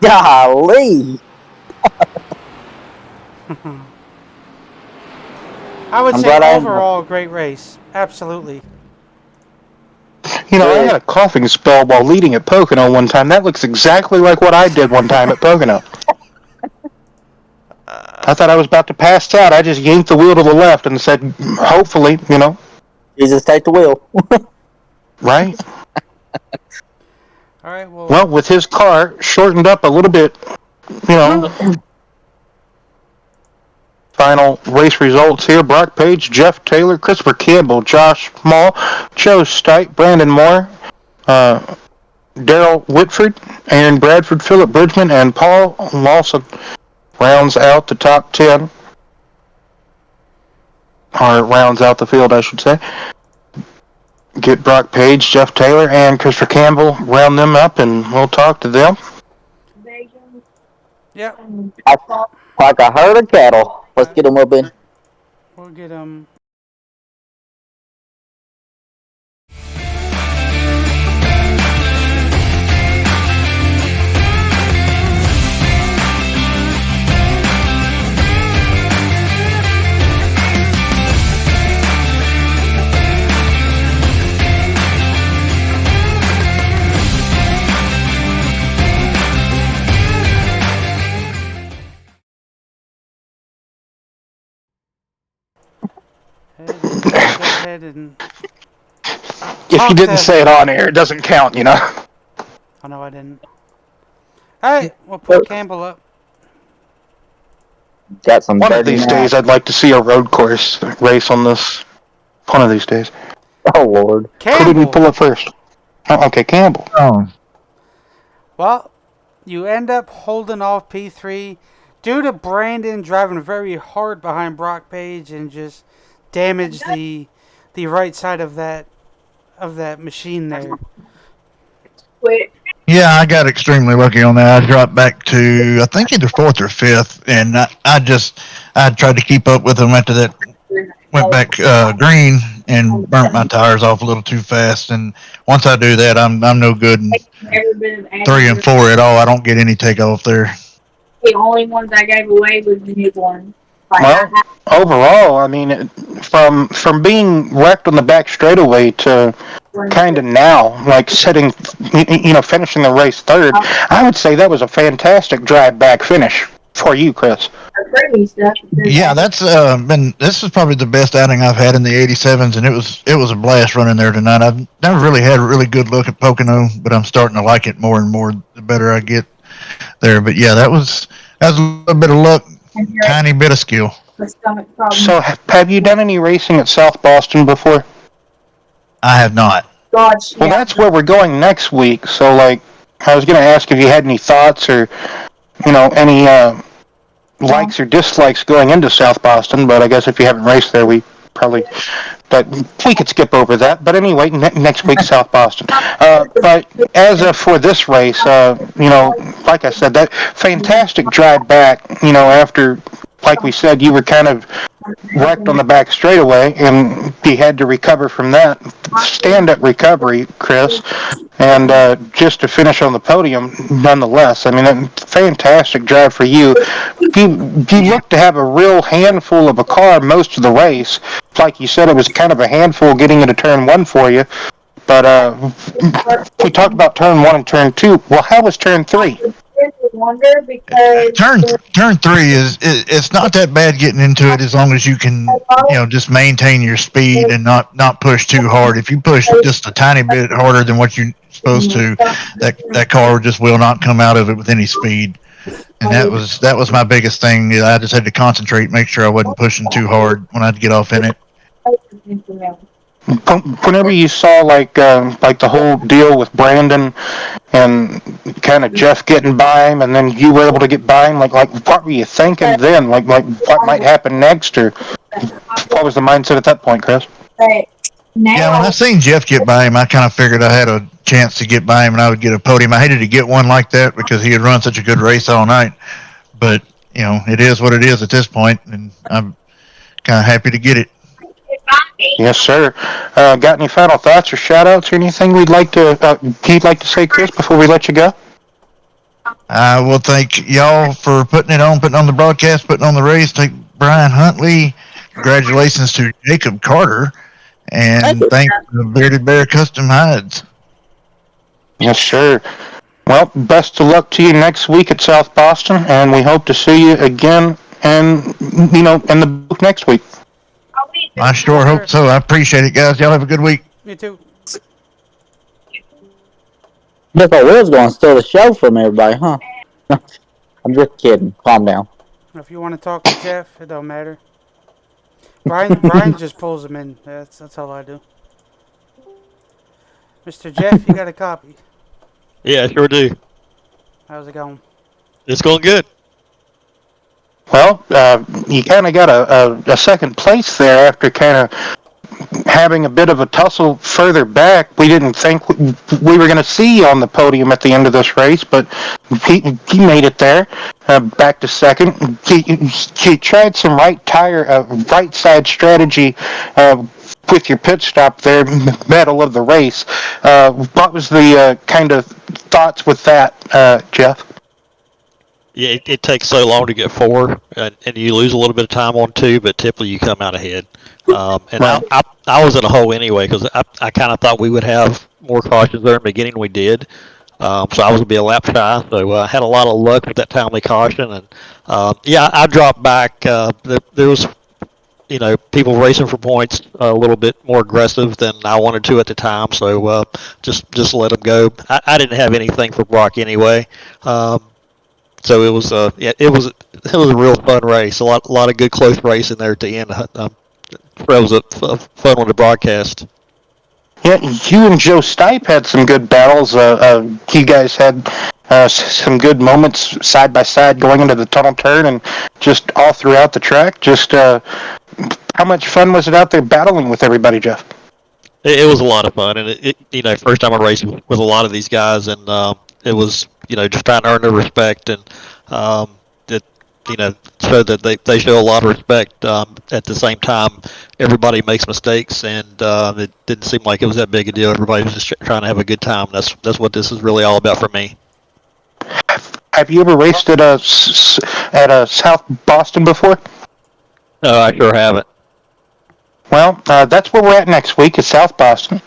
Golly. I would say overall great race. Absolutely. You know, I had a coughing spell while leading at Pocono one time. That looks exactly like what I did one time at Pocono. I thought I was about to pass out. I just yanked the wheel to the left and said, hopefully, you know. You just take the wheel. Right? All right, well, with his car shortened up a little bit, you know. Final race results here. Brock Page, Jeff Taylor, Christopher Campbell, Josh Small, Joe Stipe, Brandon Moore, Daryl Whitford, Aaron Bradford, Philip Bridgman, and Paul Lawson rounds out the top 10. Or rounds out the field, I should say. Get Brock Page, Jeff Taylor, and Christopher Campbell, round them up, and we'll talk to them. Yep. Like a herd of cattle. Let's get them up in. We'll get them. then you can go ahead and If you talk didn't to. say it on air, it doesn't count, you know. Oh no, I didn't. All right, we'll put Campbell up. Got some One of dirty these now. days, I'd like to see a road course race on this. One of these days. Oh Lord. Who did we Campbell. pull up first? Oh, okay, Campbell. Oh, Well, you end up holding off P3 due to Brandon driving very hard behind Brock Page and just damaged the right side of that machine there. Quit. yeah, I got extremely lucky on that. I dropped back to I think either fourth or fifth, and I tried to keep up with them after that. Went back green and burnt my tires off a little too fast. And once I do that, I'm no good in Every bit of 3 and 4 at all. I don't get any takeoff there. The only ones I gave away was the new one. Well, overall, I mean, from being wrecked on the back straightaway to kind of now, like finishing the race third, I would say that was a fantastic drive back finish for you, Chris. Yeah, that's been this is probably the best outing I've had in the 87s, and it was a blast running there tonight. I've never really had a really good look at Pocono, but I'm starting to like it more and more the better I get there. But yeah, that was a little bit of luck, tiny bit of skill. So, have you done any racing at South Boston before? I have not. Well, that's where we're going next week. So, like, I was going to ask if you had any thoughts or, any likes or dislikes going into South Boston. But I guess if you haven't raced there, we could skip over that. But anyway, next week South Boston. But as of for this race, like I said, that fantastic drive back. After, like we said, you were kind of wrecked on the back straightaway, and he had to recover from that. Stand-up recovery, Chris, and just to finish on the podium, nonetheless. I mean, a fantastic drive for you. You looked to have a real handful of a car most of the race. Like you said, it was kind of a handful getting into turn one for you. But we talked about turn one and turn two. Well, how was turn three? Turn three is it's not that bad getting into it as long as you can just maintain your speed and not push too hard. If you push just a tiny bit harder than what you're supposed to, that car just will not come out of it with any speed. And that was my biggest thing. I just had to concentrate, make sure I wasn't pushing too hard when I'd get off in it. Whenever you saw like the whole deal with Brandon and kind of Jeff getting by him, and then you were able to get by him, like what were you thinking then? Like what might happen next, or what was the mindset at that point, Chris? Yeah, when I seen Jeff get by him, I kind of figured I had a chance to get by him and I would get a podium. I hated to get one like that because he had run such a good race all night. But, it is what it is at this point, and I'm kind of happy to get it. Yes, sir. Got any final thoughts or shout-outs or anything you'd like to say, Chris, before we let you go? I will thank y'all for putting on the broadcast, putting on the race. Thank Brian Huntley. Congratulations to Jacob Carter. And thank the Bearded Bear Custom Hides. Yes, sir. Well, best of luck to you next week at South Boston, and we hope to see you again and, in the booth next week. I sure hope so. I appreciate it, guys. Y'all have a good week. You too. Guess I was going to steal the show from everybody, huh? I'm just kidding. Calm down. If you want to talk to Jeff, it don't matter. Brian just pulls him in. That's all I do. Mr. Jeff, you got a copy. Yeah, sure do. How's it going? It's going good. Well, you kind of got a second place there after kind of having a bit of a tussle further back. We didn't think we were going to see you on the podium at the end of this race, but he made it there, back to second. He tried some right side strategy with your pit stop there, middle of the race. What was the kind of thoughts with that, Jeff? Yeah, it takes so long to get four, and you lose a little bit of time on two, but typically you come out ahead. I was in a hole anyway because I kind of thought we would have more cautions there in the beginning. We did, so I was going to be a lap shy. So I had a lot of luck with that timely caution, and I dropped back. There was people racing for points a little bit more aggressive than I wanted to at the time. So just let them go. I didn't have anything for Brock anyway. So it was a real fun race. A lot of good close racing there at the end. That was a fun one to broadcast. Yeah, you and Joe Stipe had some good battles. You guys had some good moments side by side going into the tunnel turn and just all throughout the track. Just how much fun was it out there battling with everybody, Jeff? It was a lot of fun, and first time I raced with a lot of these guys, and it was just trying to earn their respect, and it show that they show a lot of respect. At the same time, everybody makes mistakes, and it didn't seem like it was that big a deal. Everybody was just trying to have a good time. That's what this is really all about for me. Have you ever raced at South Boston before? No, I sure haven't. Well, that's where we're at next week, is South Boston.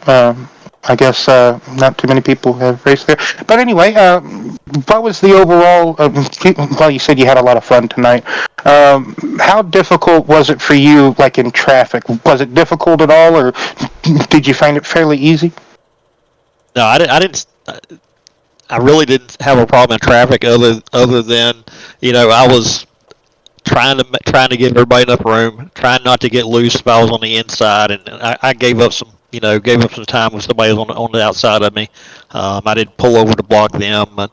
I guess not too many people have raced there. But anyway, what was the overall... well, you said you had a lot of fun tonight. How difficult was it for you, like in traffic? Was it difficult at all, or did you find it fairly easy? No, I didn't. I really didn't have a problem in traffic other than I was trying to give everybody enough room, trying not to get loose if I was on the inside, and I gave up some time when somebody was on the outside of me. I didn't pull over to block them, but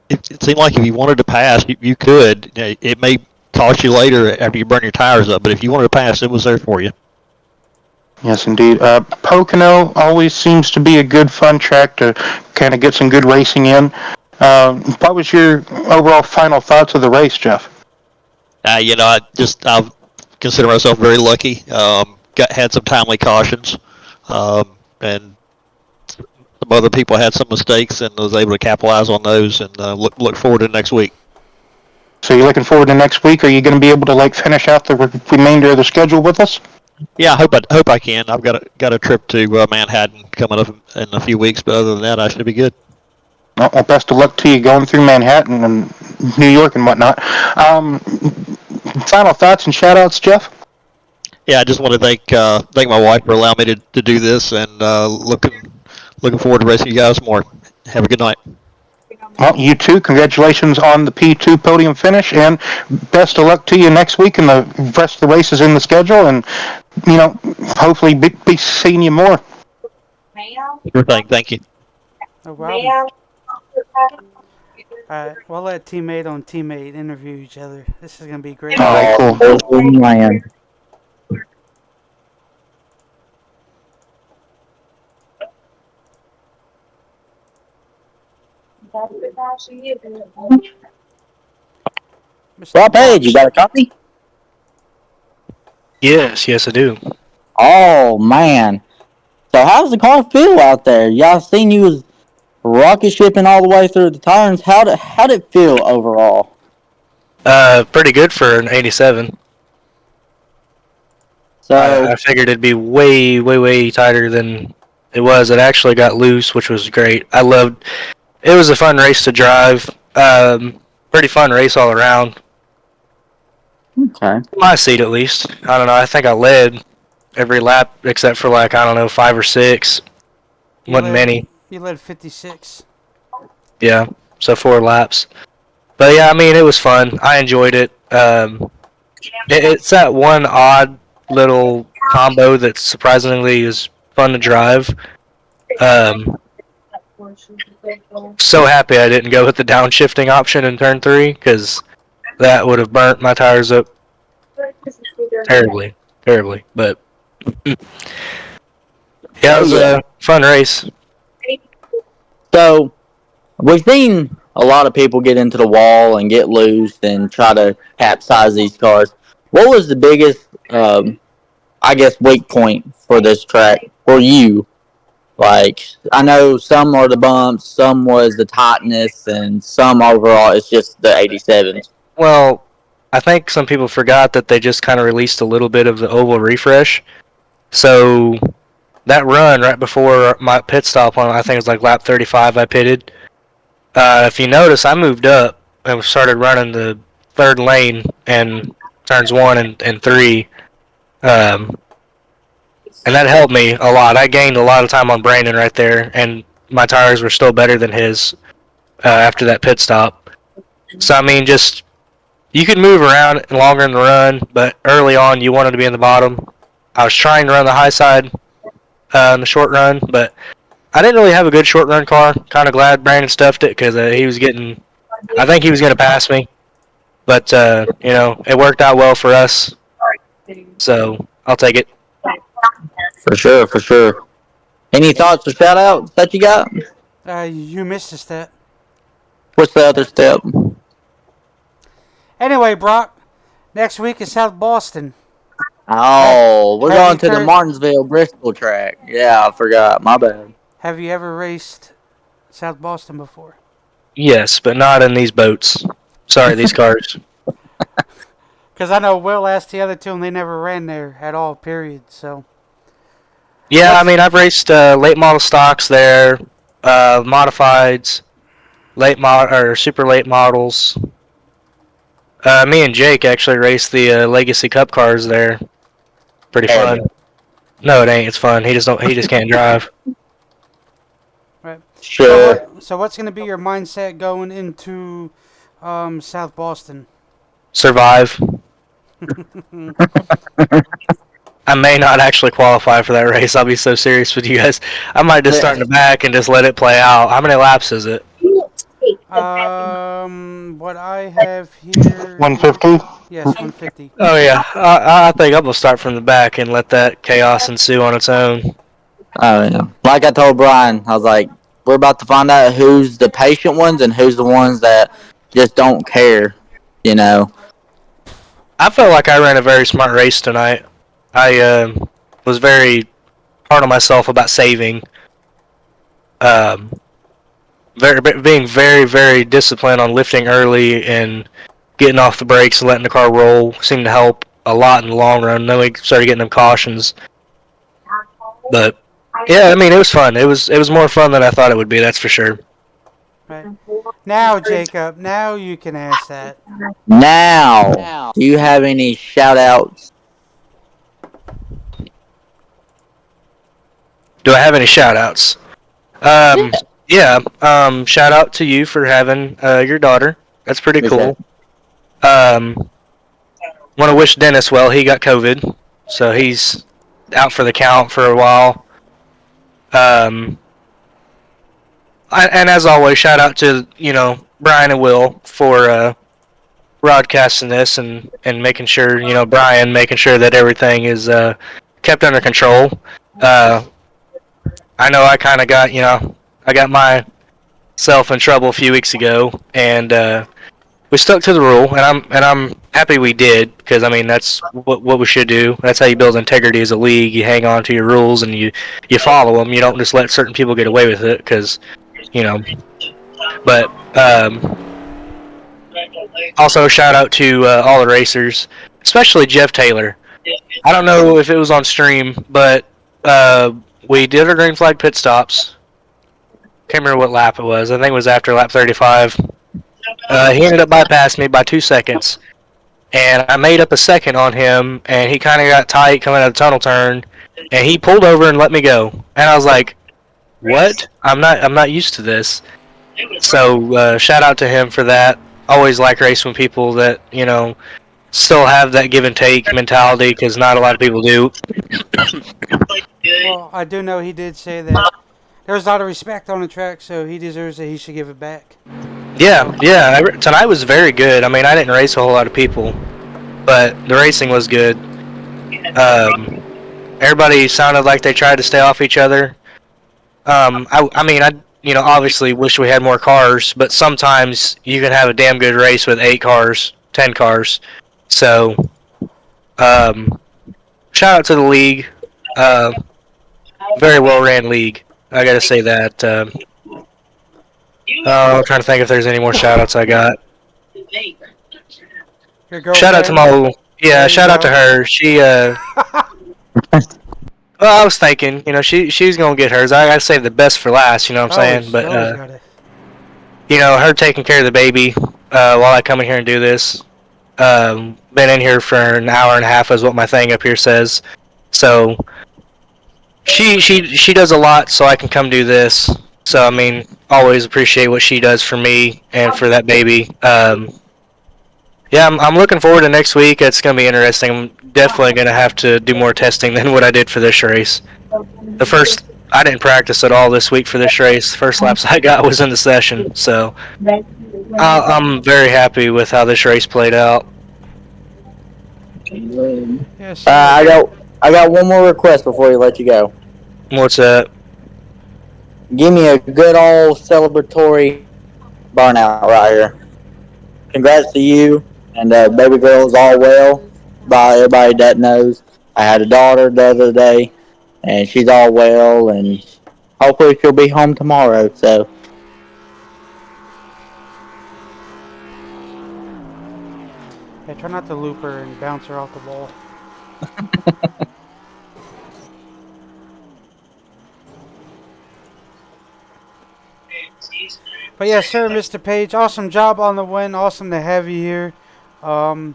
it seemed like if you wanted to pass, you could. It may cost you later after you burn your tires up, but if you wanted to pass, it was there for you. Yes, indeed. Pocono always seems to be a good, fun track to kind of get some good racing in. What was your overall final thoughts of the race, Jeff? I consider myself very lucky. Had some timely cautions, and some other people had some mistakes, and was able to capitalize on those. And look forward to next week. So you're looking forward to next week? Are you going to be able to finish out the remainder of the schedule with us? Yeah, I hope I can. I've got a trip to Manhattan coming up in a few weeks, but other than that, I should be good. Well, best of luck to you going through Manhattan and New York and whatnot. Final thoughts and shout-outs, Jeff? Yeah, I just want to thank my wife for allowing me to do this, and looking forward to racing you guys more. Have a good night. Well, you too. Congratulations on the P2 podium finish, and best of luck to you next week and the rest of the races in the schedule, and hopefully be seeing you more. Sure thing. Thank you. No problem. We'll let teammate on teammate interview each other. This is gonna be great. All right, cool. Man. Rob Page, you got a copy? Yes, I do. Oh man. So how's the car feel out there? Y'all seen you was rocket shipping all the way through the turns. How'd it feel overall? Pretty good for an 87. So I figured it'd be way, way, way tighter than it was. It actually got loose, which was great. It was a fun race to drive. Pretty fun race all around. okay. My seat, at least. I don't know. I think I led every lap except for 5 or 6. Wasn't many. You led 56. Yeah, so 4 laps. But yeah, I mean, it was fun. I enjoyed it. It's that one odd little combo that surprisingly is fun to drive. So happy I didn't go with the downshifting option in turn 3, because that would have burnt my tires up terribly. But yeah, it was a fun race. So we've seen a lot of people get into the wall and get loose and try to capsize these cars. What was the biggest, weak point for this track for you? I know some are the bumps, some was the tightness, and some overall it's just the 87s. Well, I think some people forgot that they just kind of released a little bit of the oval refresh. So that run right before my pit stop on, I think it was lap 35, I pitted. If you notice, I moved up and started running the third lane, and turns 1 and 3. And that helped me a lot. I gained a lot of time on Brandon right there, and my tires were still better than his after that pit stop. So, I mean, just you could move around longer in the run, but early on you wanted to be in the bottom. I was trying to run the high side in the short run, but I didn't really have a good short run car. Kind of glad Brandon stuffed it because he was getting. I think he was going to pass me, but it worked out well for us. So I'll take it. For sure, for sure. Any thoughts or shout outs that you got? You missed a step. What's the other step? Anyway, Brock, next week is South Boston. Oh, we're Have going you to the heard- Martinsville Bristol track. Yeah, I forgot. My bad. Have you ever raced South Boston before? Yes, but not in these boats. Sorry, these cars. Because I know Will asked the other two, and they never ran there at all. Period. So. Yeah, I mean, I've raced late model stocks there, modifieds, super late models. Me and Jake actually raced the Legacy Cup cars there. Pretty fun. No, it ain't. It's fun. He just can't drive. Right. Sure. So what's going to be your mindset going into South Boston? Survive. I may not actually qualify for that race. I'll be so serious with you guys. I might just start in the back and just let it play out. How many laps is it? What I have here. 150. Yes, 150. Oh yeah, I think I'm gonna start from the back and let that chaos ensue on its own. Oh, yeah. Like I told Brian, I was like, we're about to find out who's the patient ones and who's the ones that just don't care, you know. I felt like I ran a very smart race tonight. I was very hard on myself about saving. Being very, very disciplined on lifting early and getting off the brakes and letting the car roll seemed to help a lot in the long run. Then we started getting them cautions. But yeah, I mean, it was fun. It was more fun than I thought it would be. That's for sure. Right. Now, Jacob, now you can ask that. Now, do you have any shout outs? Do I have any shout outs? Yeah. Shout out to you for having your daughter. That's pretty cool. Want to wish Dennis well. He got COVID, so he's out for the count for a while. And as always, shout out to Brian and Will for broadcasting this and making sure Brian making sure that everything is kept under control. I know I kind of got I got myself in trouble a few weeks ago, and we stuck to the rule, and I'm happy we did, because I mean that's what we should do. That's how you build integrity as a league. You hang on to your rules and you follow them. You don't just let certain people get away with it, because But also shout out to all the racers, especially Jeff Taylor. I don't know if it was on stream, but we did our green flag pit stops. Can't remember what lap it was. I think it was after lap 35. He ended up bypassing me by 2 seconds, and I made up a second on him, and he kind of got tight coming out of the tunnel turn, and he pulled over and let me go. And I was like, "What? I'm not used to this." So shout out to him for that. Always like racing with people that still have that give and take mentality, because not a lot of people do. Well, I do know he did say that there's a lot of respect on the track, so he deserves it. He should give it back. Yeah. Tonight was very good. I mean, I didn't race a whole lot of people, but the racing was good. Everybody sounded like they tried to stay off each other. I mean, obviously wish we had more cars, but sometimes you can have a damn good race with 8 cars, 10 cars. So, shout out to the league. Very well ran league. I gotta say that. I'm trying to think if there's any more shout outs I got. Shout out to my shout out to her. She well, I was thinking, she's gonna get hers. I gotta save the best for last, you know what I'm saying? But her taking care of the baby while I come in here and do this. Been in here for an hour and a half, is what my thing up here says. So she does a lot, so I can come do this. So I mean, always appreciate what she does for me and for that baby. Yeah, I'm looking forward to next week. It's going to be interesting. I'm definitely going to have to do more testing than what I did for this race. I didn't practice at all this week for this race. First laps I got was in the session, so I'm very happy with how this race played out. Yes, I got one more request before we let you go. What's that? Give me a good old celebratory burnout right here. Congrats to you and baby girl's all well. By everybody that knows, I had a daughter the other day, and she's all well, and hopefully she'll be home tomorrow. So yeah, try not to loop her and bounce her off the wall. But yes, sir, Mr. Page, awesome job on the win. Awesome to have you here. Um,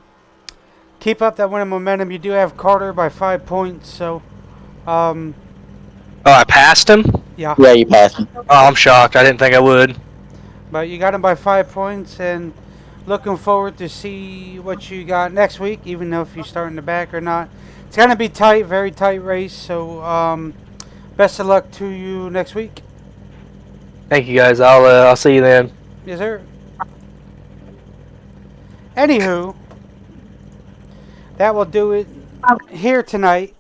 keep up that winning momentum. You do have Carter by 5 points, so Oh, I passed him? yeah. yeah, you passed me. Oh, I'm shocked. I didn't think I would. But you got him by 5 points, and looking forward to see what you got next week, even though if you start in the back or not. It's gonna be tight, very tight race. So best of luck to you next week. Thank you guys. I'll see you then. Yes, sir. Anywho, that will do it here tonight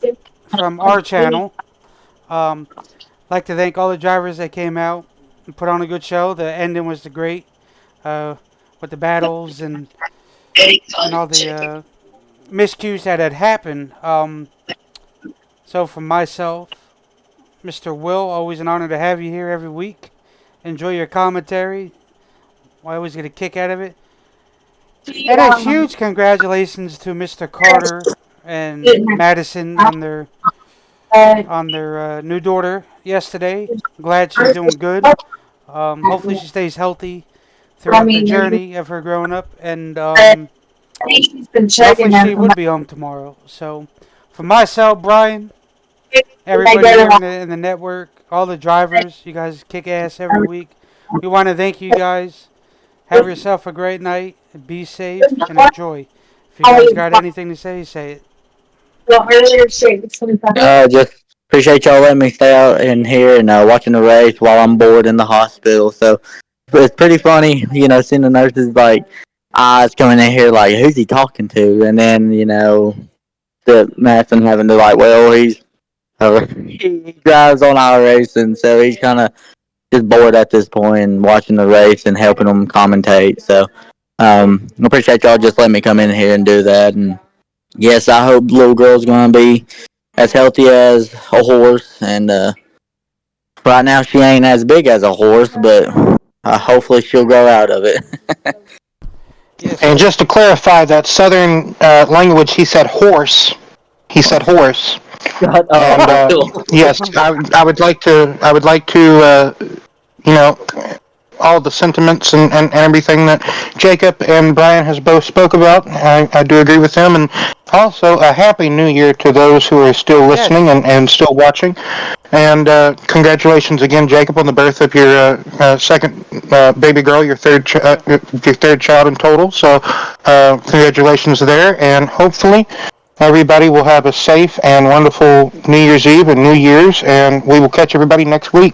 from our channel. Like to thank all the drivers that came out and put on a good show. The ending was great with the battles and all the miscues that had happened. So for myself, Mr. Will, always an honor to have you here every week. Enjoy your commentary. I always get a kick out of it. And a huge congratulations to Mr. Carter and Madison on their new daughter yesterday. Glad she's doing good. Hopefully she stays healthy throughout the journey of her growing up, and hopefully she would be home tomorrow. So, for myself, Brian, everybody here in the network, all the drivers, you guys kick ass every week. We want to thank you guys. Have yourself a great night. Be safe and enjoy. If you guys got anything to say, say it. Just appreciate y'all letting me stay out in here and watching the race while I'm bored in the hospital. So it's pretty funny, seeing the nurses like eyes coming in here like, who's he talking to? And then the Madison having to like, well, he drives on our race, and so he's kind of just bored at this point and watching the race and helping them commentate. So I appreciate y'all just letting me come in here and do that. And yes, I hope the little girl's gonna be as healthy as a horse. And right now she ain't as big as a horse, but hopefully she'll grow out of it. Yes, And sir. just to clarify, that southern language, he said horse. He said horse. And yes, I would like to, all the sentiments and everything that Jacob and Brian has both spoke about. I do agree with them, and also a happy New Year to those who are still listening and still watching. And congratulations again, Jacob, on the birth of your second baby girl, your third child in total. So congratulations there, and hopefully everybody will have a safe and wonderful New Year's Eve and New Year's, and we will catch everybody next week.